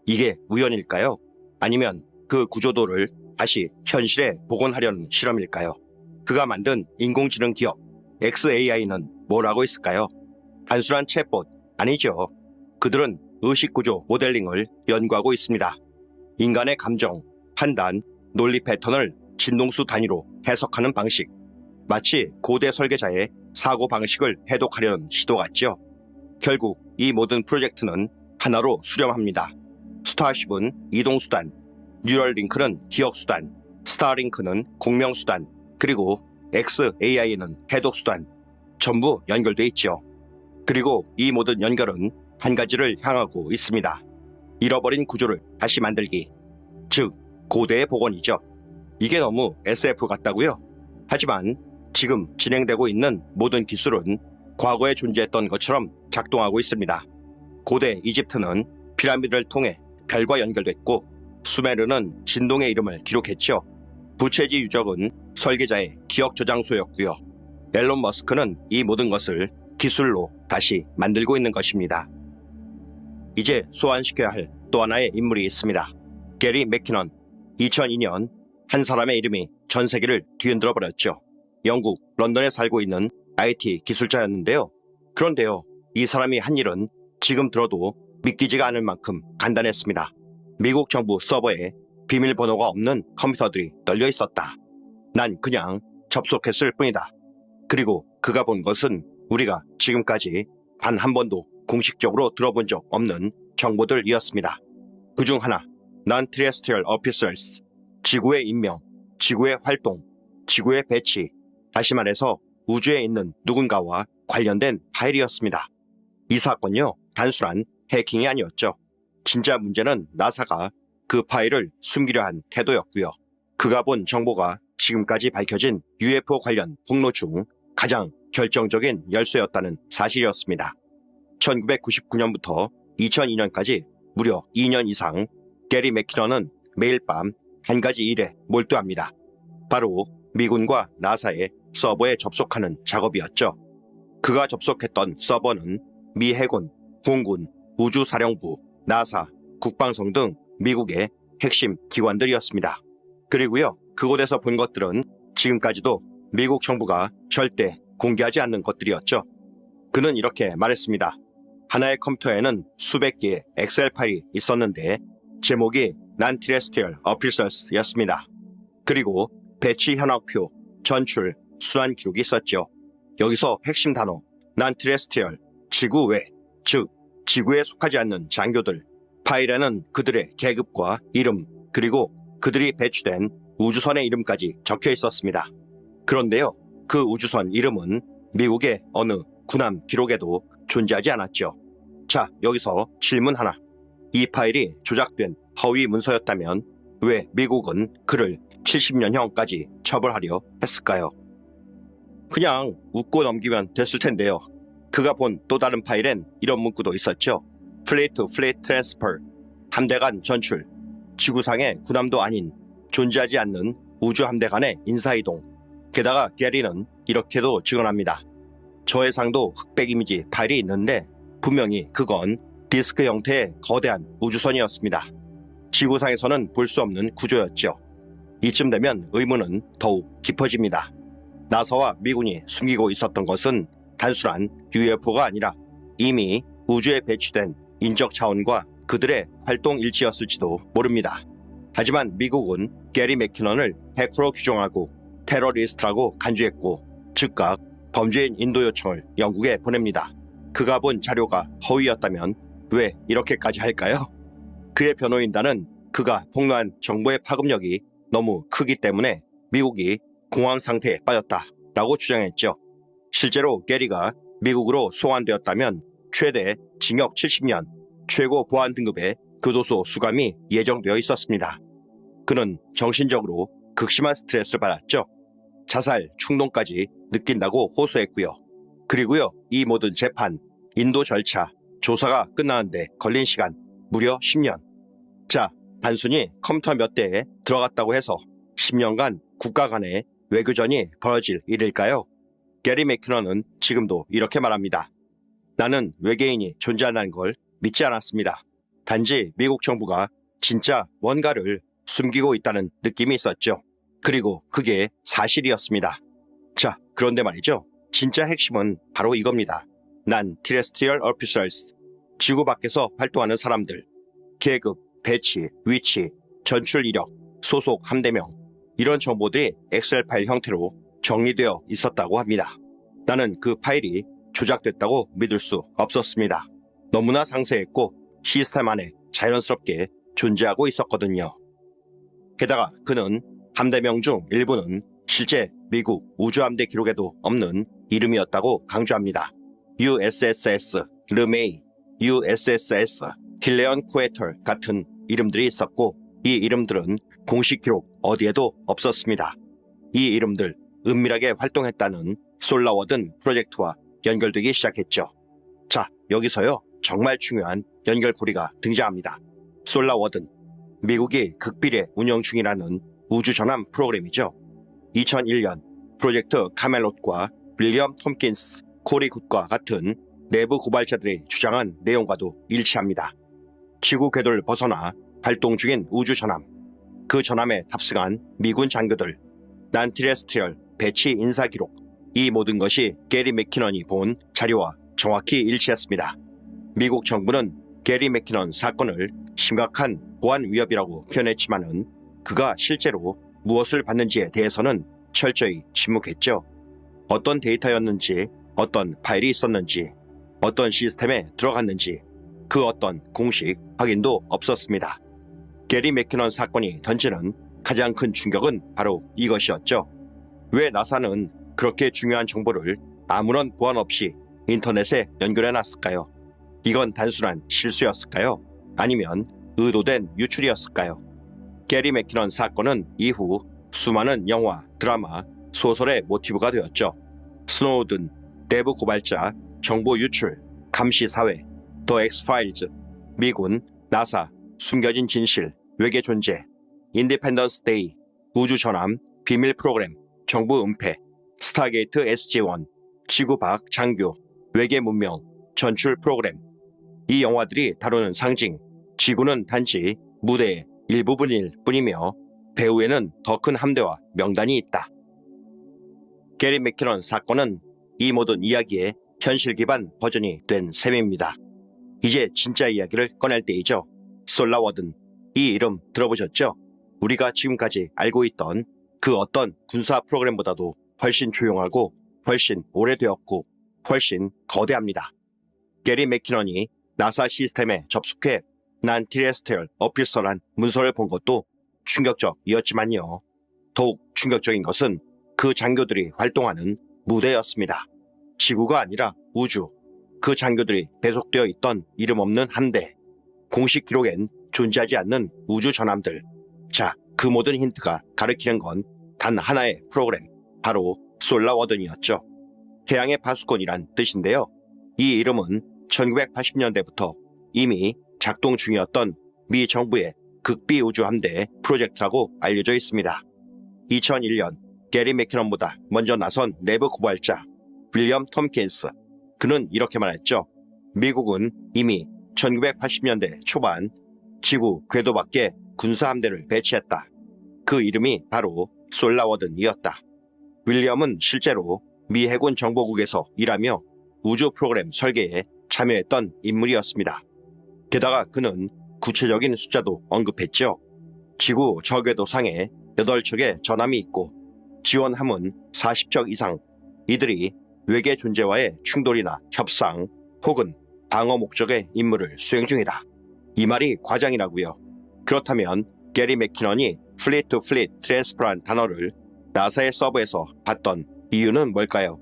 이게 우연일까요? 아니면 그 구조도를 다시 현실에 복원하려는 실험일까요? 그가 만든 인공지능 기업 XAI는 뭘 하고 있을까요? 단순한 챗봇 아니죠. 그들은 의식구조 모델링을 연구하고 있습니다. 인간의 감정, 판단, 논리 패턴을 진동수 단위로 해석하는 방식. 마치 고대 설계자의 사고 방식을 해독하려는 시도 같죠. 결국 이 모든 프로젝트는 하나로 수렴합니다. 스타쉽은 이동수단, 뉴럴링크는 기억수단, 스타링크는 공명수단, 그리고 XAI는 해독수단. 전부 연결돼 있죠. 그리고 이 모든 연결은 한 가지를 향하고 있습니다. 잃어버린 구조를 다시 만들기. 즉, 고대의 복원이죠. 이게 너무 SF 같다고요? 하지만 지금 진행되고 있는 모든 기술은 과거에 존재했던 것처럼 작동하고 있습니다. 고대 이집트는 피라미드를 통해 별과 연결됐고 수메르는 진동의 이름을 기록했죠. 부채지 유적은 설계자의 기억 저장소였고요. 앨런 머스크는 이 모든 것을 기술로 다시 만들고 있는 것입니다. 이제 소환시켜야 할 또 하나의 인물이 있습니다. 게리 맥키넌. 2002년 한 사람의 이름이 전 세계를 뒤흔들어 버렸죠. 영국 런던에 살고 있는 IT 기술자였는데요. 그런데요, 이 사람이 한 일은 지금 들어도 믿기지가 않을 만큼 간단했습니다. 미국 정부 서버에 비밀번호가 없는 컴퓨터들이 널려 있었다. 난 그냥 접속했을 뿐이다. 그리고 그가 본 것은 우리가 지금까지 단 한 번도 공식적으로 들어본 적 없는 정보들이었습니다. 그중 하나, Non-Terrestrial Officers, 지구의 임명, 지구의 활동, 지구의 배치, 다시 말해서 우주에 있는 누군가와 관련된 파일이었습니다. 이 사건요, 단순한 해킹이 아니었죠. 진짜 문제는 나사가 그 파일을 숨기려 한 태도였고요. 그가 본 정보가 지금까지 밝혀진 UFO 관련 폭로 중 가장 결정적인 열쇠였다는 사실이었습니다. 1999년부터 2002년까지 무려 2년 이상 게리 맥키넌은 매일 밤 한 가지 일에 몰두합니다. 바로 미군과 나사의 서버에 접속하는 작업이었죠. 그가 접속했던 서버는 미 해군, 공군, 우주사령부, 나사, 국방성 등 미국의 핵심 기관들이었습니다. 그리고요, 그곳에서 본 것들은 지금까지도 미국 정부가 절대 공개하지 않는 것들이었죠. 그는 이렇게 말했습니다. 하나의 컴퓨터에는 수백 개의 엑셀 파일이 있었는데 제목이 Non-Terrestrial Officers였습니다. 그리고 배치 현황표, 전출, 순환 기록이 있었죠. 여기서 핵심 단어 Non-Terrestrial, 지구 외, 즉 지구에 속하지 않는 장교들. 파일에는 그들의 계급과 이름, 그리고 그들이 배치된 우주선의 이름까지 적혀 있었습니다. 그런데요, 그 우주선 이름은 미국의 어느 군함 기록에도 존재하지 않았죠. 자, 여기서 질문 하나. 이 파일이 조작된 허위 문서였다면 왜 미국은 그를 70년형까지 처벌하려 했을까요? 그냥 웃고 넘기면 됐을 텐데요. 그가 본 또 다른 파일엔 이런 문구도 있었죠. Fleet to Fleet Transfer. 함대 간 전출, 지구상의 군함도 아닌 존재하지 않는 우주 함대 간의 인사이동. 게다가 게리는 이렇게도 증언합니다. 저해상도 흑백 이미지 파일이 있는데 분명히 그건 디스크 형태의 거대한 우주선이었습니다. 지구상에서는 볼 수 없는 구조였죠. 이쯤 되면 의문은 더욱 깊어집니다. 나사와 미군이 숨기고 있었던 것은 단순한 UFO가 아니라 이미 우주에 배치된 인적 차원과 그들의 활동 일지였을지도 모릅니다. 하지만 미국은 게리 맥키넌을 해커로 규정하고 테러리스트라고 간주했고 즉각 범죄인 인도 요청을 영국에 보냅니다. 그가 본 자료가 허위였다면 왜 이렇게까지 할까요? 그의 변호인단은 그가 폭로한 정보의 파급력이 너무 크기 때문에 미국이 공황 상태에 빠졌다라고 주장했죠. 실제로 게리가 미국으로 소환되었다면 최대 징역 70년, 최고 보안 등급의 교도소 수감이 예정되어 있었습니다. 그는 정신적으로 극심한 스트레스를 받았죠. 자살 충동까지 느낀다고 호소했고요. 그리고요, 이 모든 재판, 인도 절차, 조사가 끝나는데 걸린 시간 무려 10년. 자, 단순히 컴퓨터 몇 대에 들어갔다고 해서 10년간 국가 간의 외교전이 벌어질 일일까요? 게리 맥키넌은 지금도 이렇게 말합니다. 나는 외계인이 존재한다는 걸 믿지 않았습니다. 단지 미국 정부가 진짜 뭔가를 숨기고 있다는 느낌이 있었죠. 그리고 그게 사실이었습니다. 자, 그런데 말이죠. 진짜 핵심은 바로 이겁니다. 난 테레스트리얼 오피서스, 지구 밖에서 활동하는 사람들, 계급, 배치, 위치, 전출 이력, 소속 함대명, 이런 정보들이 엑셀 파일 형태로 정리되어 있었다고 합니다. 나는 그 파일이 조작됐다고 믿을 수 없었습니다. 너무나 상세했고 시스템 안에 자연스럽게 존재하고 있었거든요. 게다가 그는 함대명 중 일부는 실제 미국 우주함대 기록에도 없는 이름이었다고 강조합니다. USS 르메이, USS 힐레언 쿠에털 같은 이름들이 있었고 이 이름들은 공식 기록 어디에도 없었습니다. 이 이름들 은밀하게 활동했다는 솔라워든 프로젝트와 연결되기 시작했죠. 자, 여기서요 정말 중요한 연결고리가 등장합니다. 솔라워든, 미국이 극비례 운영 중이라는 우주전함 프로그램이죠. 2001년 프로젝트 카멜롯과 윌리엄 톰킨스, 코리 굿과 같은 내부 고발자들의 주장한 내용과도 일치합니다. 지구 궤도를 벗어나 활동 중인 우주전함, 그 전함에 탑승한 미군 장교들, 난티레스트리얼 배치 인사 기록, 이 모든 것이 게리 맥키넌이 본 자료와 정확히 일치했습니다. 미국 정부는 게리 맥키넌 사건을 심각한 보안 위협이라고 표현했지만은 그가 실제로 무엇을 받는지에 대해서는 철저히 침묵했죠. 어떤 데이터였는지, 어떤 파일이 있었는지, 어떤 시스템에 들어갔는지 그 어떤 공식 확인도 없었습니다. 게리 맥키넌 사건이 던지는 가장 큰 충격은 바로 이것이었죠. 왜 나사는 그렇게 중요한 정보를 아무런 보안 없이 인터넷에 연결해놨을까요? 이건 단순한 실수였을까요? 아니면 의도된 유출이었을까요? 게리 맥키넌 사건은 이후 수많은 영화, 드라마, 소설의 모티브가 되었죠. 스노우든, 내부 고발자, 정보 유출, 감시 사회, 더 엑스파일즈, 미군, 나사, 숨겨진 진실, 외계 존재, 인디펜던스 데이, 우주 전함, 비밀 프로그램, 정부 은폐, 스타게이트 SG-1, 지구 밖 장교, 외계 문명, 전출 프로그램. 이 영화들이 다루는 상징, 지구는 단지 무대의 일부분일 뿐이며 배후에는 더 큰 함대와 명단이 있다. 게리 맥키넌 사건은 이 모든 이야기의 현실 기반 버전이 된 셈입니다. 이제 진짜 이야기를 꺼낼 때이죠. 솔라워든, 이 이름 들어보셨죠? 우리가 지금까지 알고 있던 그 어떤 군사 프로그램보다도 훨씬 조용하고 훨씬 오래되었고 훨씬 거대합니다. 게리 맥키넌이 나사 시스템에 접속해 난 티레스트리얼 오피서란 문서를 본 것도 충격적이었지만요. 더욱 충격적인 것은 그 장교들이 활동하는 무대였습니다. 지구가 아니라 우주, 그 장교들이 배속되어 있던 이름 없는 함대, 공식 기록엔 존재하지 않는 우주 전함들. 자, 그 모든 힌트가 가리키는 건 단 하나의 프로그램, 바로 솔라워든이었죠. 태양의 파수꾼이란 뜻인데요. 이 이름은 1980년대부터 이미 작동 중이었던 미 정부의 극비 우주 함대 프로젝트라고 알려져 있습니다. 2001년 게리 맥키넌보다 먼저 나선 내부 고발자 윌리엄 톰킨스. 그는 이렇게 말했죠. 미국은 이미 1980년대 초반 지구 궤도 밖에 군사함대를 배치했다. 그 이름이 바로 솔라워든이었다. 윌리엄은 실제로 미 해군 정보국에서 일하며 우주 프로그램 설계에 참여했던 인물이었습니다. 게다가 그는 구체적인 숫자도 언급했죠. 지구 저궤도상에 8척의 전함이 있고 지원함은 40척 이상. 이들이 외계 존재와의 충돌이나 협상 혹은 방어 목적의 임무를 수행 중이다. 이 말이 과장이라고요. 그렇다면 게리 맥키넌이 플릿 투 플릿 트랜스퍼란 단어를 나사의 서버에서 봤던 이유는 뭘까요?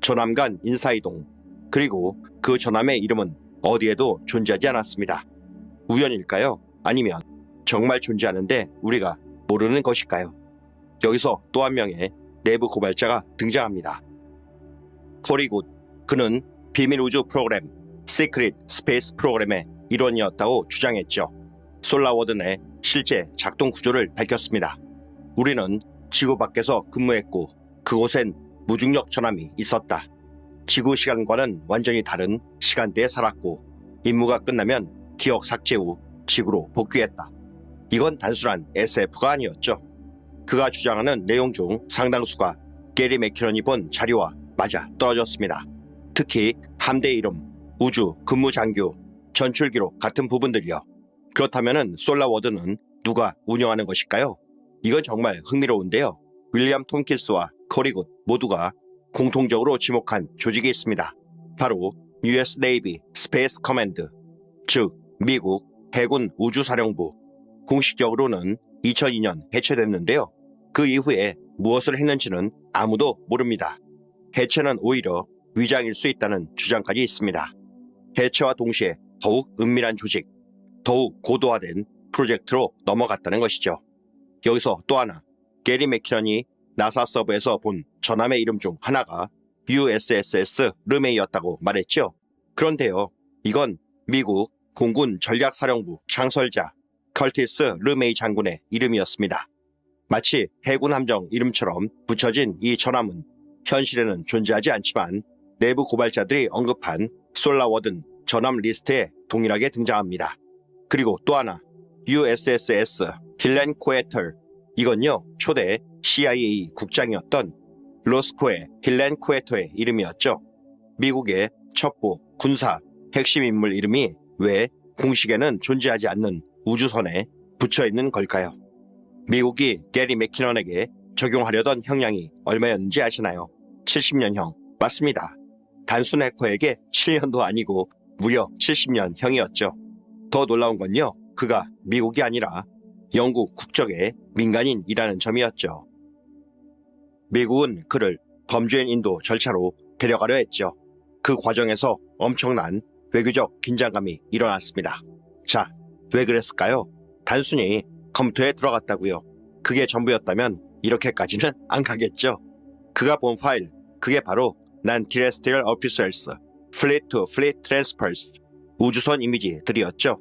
전함 간 인사이동, 그리고 그 전함의 이름은 어디에도 존재하지 않았습니다. 우연일까요? 아니면 정말 존재하는데 우리가 모르는 것일까요? 여기서 또 한 명의 내부 고발자가 등장합니다. 코리 굿. 그는 비밀 우주 프로그램 시크릿 스페이스 프로그램의 일원이었다고 주장했죠. 솔라워든의 실제 작동 구조를 밝혔습니다. 우리는 지구 밖에서 근무했고 그곳엔 무중력 전함이 있었다. 지구 시간과는 완전히 다른 시간대에 살았고 임무가 끝나면 기억 삭제 후 지구로 복귀했다. 이건 단순한 SF가 아니었죠. 그가 주장하는 내용 중 상당수가 게리 맥키넌이 본 자료와 맞아 떨어졌습니다. 특히 함대 이름, 우주, 근무 장교, 전출 기록 같은 부분들이요. 그렇다면 솔라워드는 누가 운영하는 것일까요? 이건 정말 흥미로운데요. 윌리엄 톰킨스와 코리 굿 모두가 공통적으로 지목한 조직이 있습니다. 바로 US Navy Space Command, 즉 미국 해군 우주사령부. 공식적으로는 2002년 해체됐는데요. 그 이후에 무엇을 했는지는 아무도 모릅니다. 해체는 오히려 위장일 수 있다는 주장까지 있습니다. 해체와 동시에 더욱 은밀한 조직, 더욱 고도화된 프로젝트로 넘어갔다는 것이죠. 여기서 또 하나, 게리 맥키넌이 나사 서버에서 본 전함의 이름 중 하나가 USSS 르메이였다고 말했죠. 그런데요, 이건 미국 공군 전략사령부 창설자 커티스 르메이 장군의 이름이었습니다. 마치 해군 함정 이름처럼 붙여진 이 전함은 현실에는 존재하지 않지만 내부 고발자들이 언급한 솔라워든 전함 리스트에 동일하게 등장합니다. 그리고 또 하나, USSS 힐렌 코에터. 이건요, 초대 CIA 국장이었던 로스코의 힐렌 코에터의 이름이었죠. 미국의 첩보, 군사, 핵심 인물 이름이 왜 공식에는 존재하지 않는 우주선에 붙여있는 걸까요? 미국이 게리 맥키넌에게 적용하려던 형량이 얼마였는지 아시나요? 70년형. 맞습니다. 단순 해커에게 7년도 아니고 무려 70년형이었죠. 더 놀라운 건요, 그가 미국이 아니라 영국 국적의 민간인이라는 점이었죠. 미국은 그를 범죄인 인도 절차로 데려가려 했죠. 그 과정에서 엄청난 외교적 긴장감이 일어났습니다. 자, 왜 그랬을까요? 단순히 컴퓨터에 들어갔다고요. 그게 전부였다면 이렇게까지는 안 가겠죠. 그가 본 파일, 그게 바로 Non-Terrestrial Officers, Fleet to Fleet Transfers, 우주선 이미지들이었죠.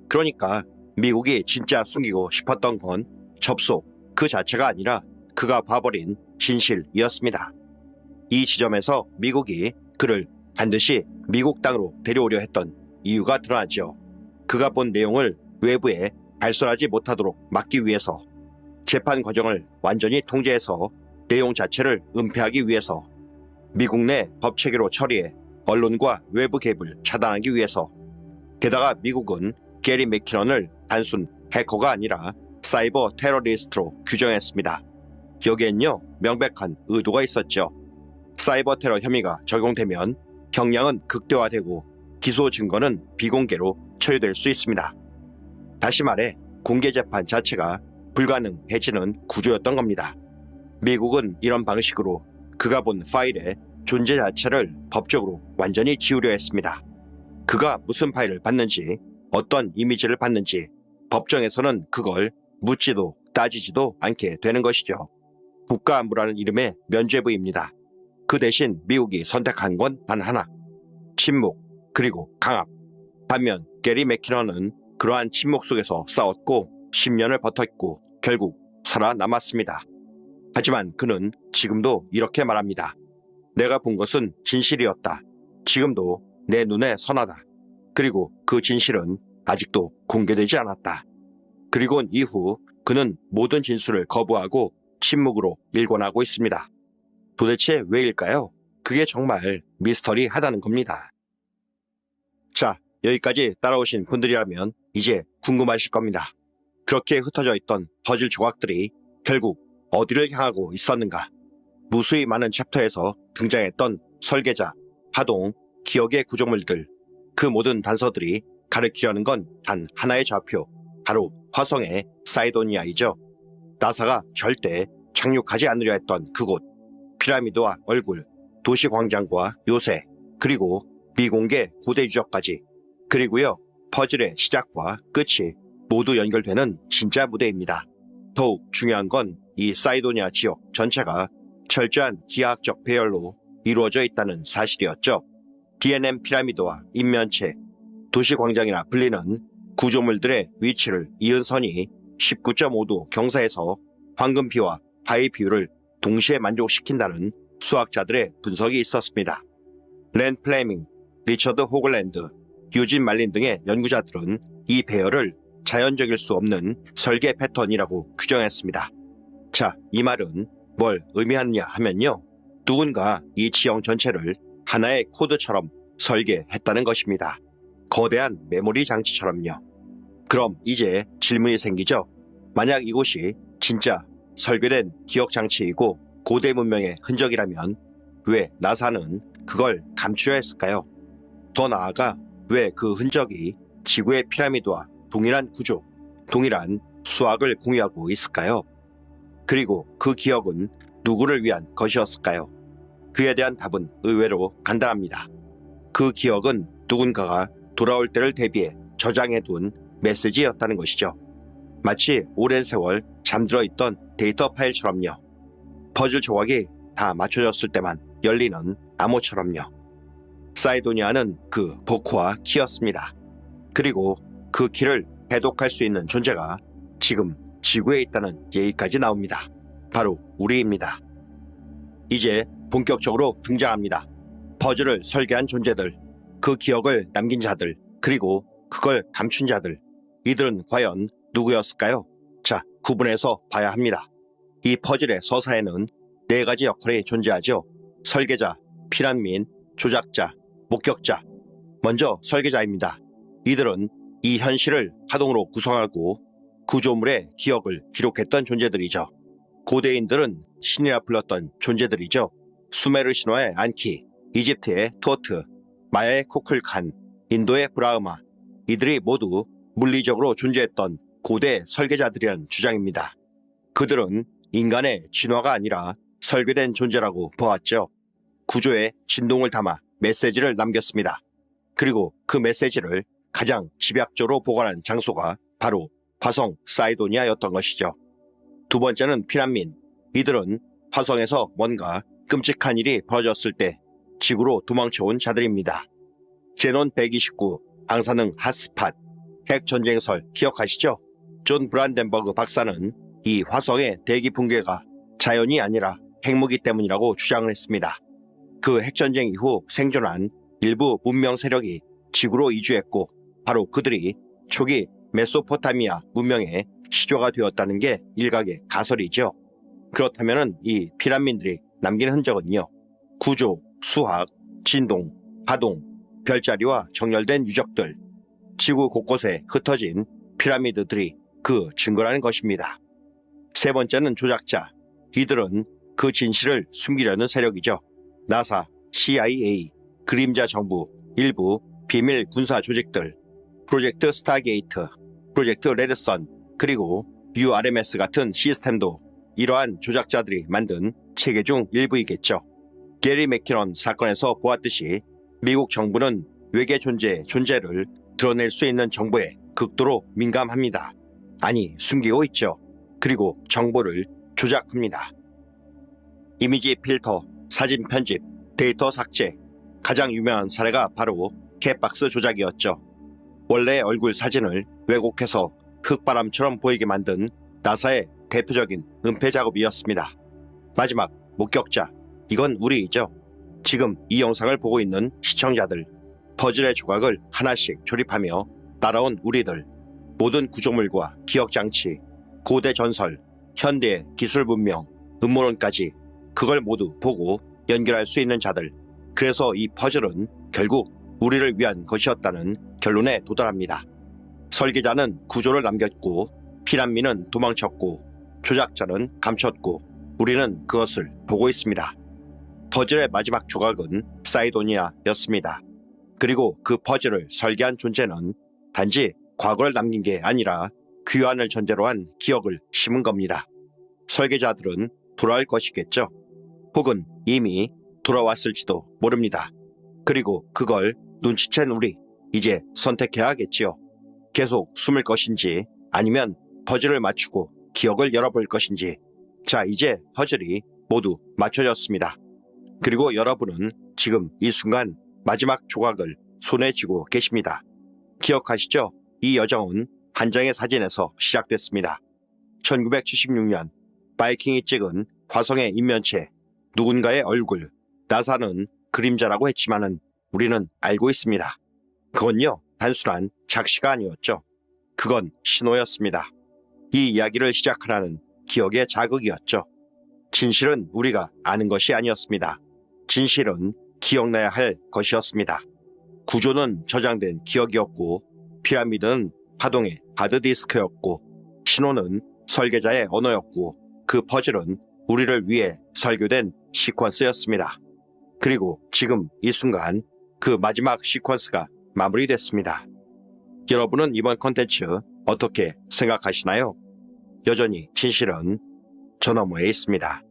그러니까 미국이 진짜 숨기고 싶었던 건 접속 그 자체가 아니라 그가 봐버린 진실이었습니다. 이 지점에서 미국이 그를 반드시 미국 땅으로 데려오려 했던 이유가 드러나죠. 그가 본 내용을 외부에 발설하지 못하도록 막기 위해서, 재판 과정을 완전히 통제해서 내용 자체를 은폐하기 위해서, 미국 내 법체계로 처리해 언론과 외부 개입을 차단하기 위해서. 게다가 미국은 게리 맥키넌을 단순 해커가 아니라 사이버 테러리스트로 규정했습니다. 여기엔요, 명백한 의도가 있었죠. 사이버 테러 혐의가 적용되면 형량은 극대화되고 기소 증거는 비공개로 처리될 수 있습니다. 다시 말해 공개 재판 자체가 불가능해지는 구조였던 겁니다. 미국은 이런 방식으로 그가 본 파일의 존재 자체를 법적으로 완전히 지우려 했습니다. 그가 무슨 파일을 봤는지, 어떤 이미지를 봤는지 법정에서는 그걸 묻지도 따지지도 않게 되는 것이죠. 국가안보라는 이름의 면죄부입니다. 그 대신 미국이 선택한 건 단 하나, 침묵 그리고 강압. 반면 게리 맥키넌은 그러한 침묵 속에서 싸웠고 10년을 버텼고 결국 살아남았습니다. 하지만 그는 지금도 이렇게 말합니다. 내가 본 것은 진실이었다. 지금도 내 눈에 선하다. 그리고 그 진실은 아직도 공개되지 않았다. 그리고 이후 그는 모든 진술을 거부하고 침묵으로 일관하고 있습니다. 도대체 왜일까요? 그게 정말 미스터리하다는 겁니다. 자, 여기까지 따라오신 분들이라면 이제 궁금하실 겁니다. 그렇게 흩어져 있던 퍼즐 조각들이 결국 어디를 향하고 있었는가? 무수히 많은 챕터에서 등장했던 설계자, 파동, 기억의 구조물들, 그 모든 단서들이 가리키려는 건 단 하나의 좌표, 바로 화성의 사이도니아이죠. 나사가 절대 착륙하지 않으려 했던 그곳, 피라미드와 얼굴, 도시광장과 요새, 그리고 미공개 고대 유적까지, 그리고요, 퍼즐의 시작과 끝이 모두 연결되는 진짜 무대입니다. 더욱 중요한 건 이 사이도니아 지역 전체가 철저한 기하학적 배열로 이루어져 있다는 사실이었죠. DNM 피라미드와 인면체, 도시광장이라 불리는 구조물들의 위치를 이은 선이 19.5도 경사에서 황금비와 파이 비율을 동시에 만족시킨다는 수학자들의 분석이 있었습니다. 랜 플레밍, 리처드 호글랜드, 유진 말린 등의 연구자들은 이 배열을 자연적일 수 없는 설계 패턴이라고 규정했습니다. 자, 이 말은 뭘 의미하느냐 하면요. 누군가 이 지형 전체를 하나의 코드처럼 설계했다는 것입니다. 거대한 메모리 장치처럼요. 그럼 이제 질문이 생기죠. 만약 이곳이 진짜 설계된 기억 장치이고 고대 문명의 흔적이라면 왜 나사는 그걸 감추려 했을까요? 더 나아가 왜 그 흔적이 지구의 피라미드와 동일한 구조, 동일한 수학을 공유하고 있을까요? 그리고 그 기억은 누구를 위한 것이었을까요? 그에 대한 답은 의외로 간단합니다. 그 기억은 누군가가 돌아올 때를 대비해 저장해둔 메시지였다는 것이죠. 마치 오랜 세월 잠들어 있던 데이터 파일처럼요. 퍼즐 조각이 다 맞춰졌을 때만 열리는 암호처럼요. 사이도니아는 그 복호와 키였습니다. 그리고 그 키를 해독할 수 있는 존재가 지금 지구에 있다는 얘기까지 나옵니다. 바로 우리입니다. 이제 본격적으로 등장합니다. 퍼즐을 설계한 존재들, 그 기억을 남긴 자들, 그리고 그걸 감춘 자들. 이들은 과연 누구였을까요? 자, 구분해서 봐야 합니다. 이 퍼즐의 서사에는 4가지 역할이 존재하죠. 설계자, 피란민, 조작자, 목격자. 먼저 설계자입니다. 이들은 이 현실을 파동으로 구성하고 구조물의 기억을 기록했던 존재들이죠. 고대인들은 신이라 불렀던 존재들이죠. 수메르 신화의 안키, 이집트의 토트, 마야의 쿠클칸, 인도의 브라흐마. 이들이 모두 물리적으로 존재했던 고대 설계자들이라는 주장입니다. 그들은 인간의 진화가 아니라 설계된 존재라고 보았죠. 구조에 진동을 담아 메시지를 남겼습니다. 그리고 그 메시지를 가장 집약적으로 보관한 장소가 바로 화성 사이도니아였던 것이죠. 두 번째는 피란민. 이들은 화성에서 뭔가 끔찍한 일이 벌어졌을 때 지구로 도망쳐온 자들입니다. 제논 129, 방사능 핫스팟, 핵전쟁설 기억하시죠? 존 브란덴버그 박사는 이 화성의 대기 붕괴가 자연이 아니라 핵무기 때문이라고 주장을 했습니다. 그 핵전쟁 이후 생존한 일부 문명 세력이 지구로 이주했고 바로 그들이 초기 메소포타미아 문명의 시조가 되었다는 게 일각의 가설이죠. 그렇다면 이 피란민들이 남긴 흔적은요. 구조, 수학, 진동, 파동, 별자리와 정렬된 유적들, 지구 곳곳에 흩어진 피라미드들이 그 증거라는 것입니다. 세 번째는 조작자. 이들은 그 진실을 숨기려는 세력이죠. 나사, CIA, 그림자 정부, 일부 비밀 군사 조직들, 프로젝트 스타게이트, 프로젝트 레드선, 그리고 URMS 같은 시스템도 이러한 조작자들이 만든 체계 중 일부이겠죠. 게리 맥키넌 사건에서 보았듯이 미국 정부는 외계 존재의 존재를 드러낼 수 있는 정보에 극도로 민감합니다. 아니, 숨기고 있죠. 그리고 정보를 조작합니다. 이미지 필터, 사진 편집, 데이터 삭제. 가장 유명한 사례가 바로 캣박스 조작이었죠. 원래 얼굴 사진을 왜곡해서 흙바람처럼 보이게 만든 나사의 대표적인 은폐 작업이었습니다. 마지막 목격자, 이건 우리이죠. 지금 이 영상을 보고 있는 시청자들, 퍼즐의 조각을 하나씩 조립하며 따라온 우리들, 모든 구조물과 기억장치, 고대 전설, 현대의 기술 문명, 음모론까지 그걸 모두 보고 연결할 수 있는 자들. 그래서 이 퍼즐은 결국 우리를 위한 것이었다는 결론에 도달합니다. 설계자는 구조를 남겼고, 피란민은 도망쳤고, 조작자는 감췄고, 우리는 그것을 보고 있습니다. 퍼즐의 마지막 조각은 사이도니아였습니다. 그리고 그 퍼즐을 설계한 존재는 단지 과거를 남긴 게 아니라 귀환을 전제로 한 기억을 심은 겁니다. 설계자들은 돌아올 것이겠죠. 혹은 이미 돌아왔을지도 모릅니다. 그리고 그걸 눈치챈 우리, 이제 선택해야겠지요. 계속 숨을 것인지 아니면 퍼즐을 맞추고 기억을 열어볼 것인지. 자, 이제 퍼즐이 모두 맞춰졌습니다. 그리고 여러분은 지금 이 순간 마지막 조각을 손에 쥐고 계십니다. 기억하시죠? 이 여정은 한 장의 사진에서 시작됐습니다. 1976년 바이킹이 찍은 화성의 인면체, 누군가의 얼굴, 나사는 그림자라고 했지만은 우리는 알고 있습니다. 그건요, 단순한 작시가 아니었죠. 그건 신호였습니다. 이 이야기를 시작하라는 기억의 자극이었죠. 진실은 우리가 아는 것이 아니었습니다. 진실은 기억나야 할 것이었습니다. 구조는 저장된 기억이었고, 피라미드는 파동의 하드디스크였고, 신호는 설계자의 언어였고, 그 퍼즐은 우리를 위해 설계된 시퀀스였습니다. 그리고 지금 이 순간 그 마지막 시퀀스가 마무리됐습니다. 여러분은 이번 컨텐츠 어떻게 생각하시나요? 여전히 진실은 저 너머에 있습니다.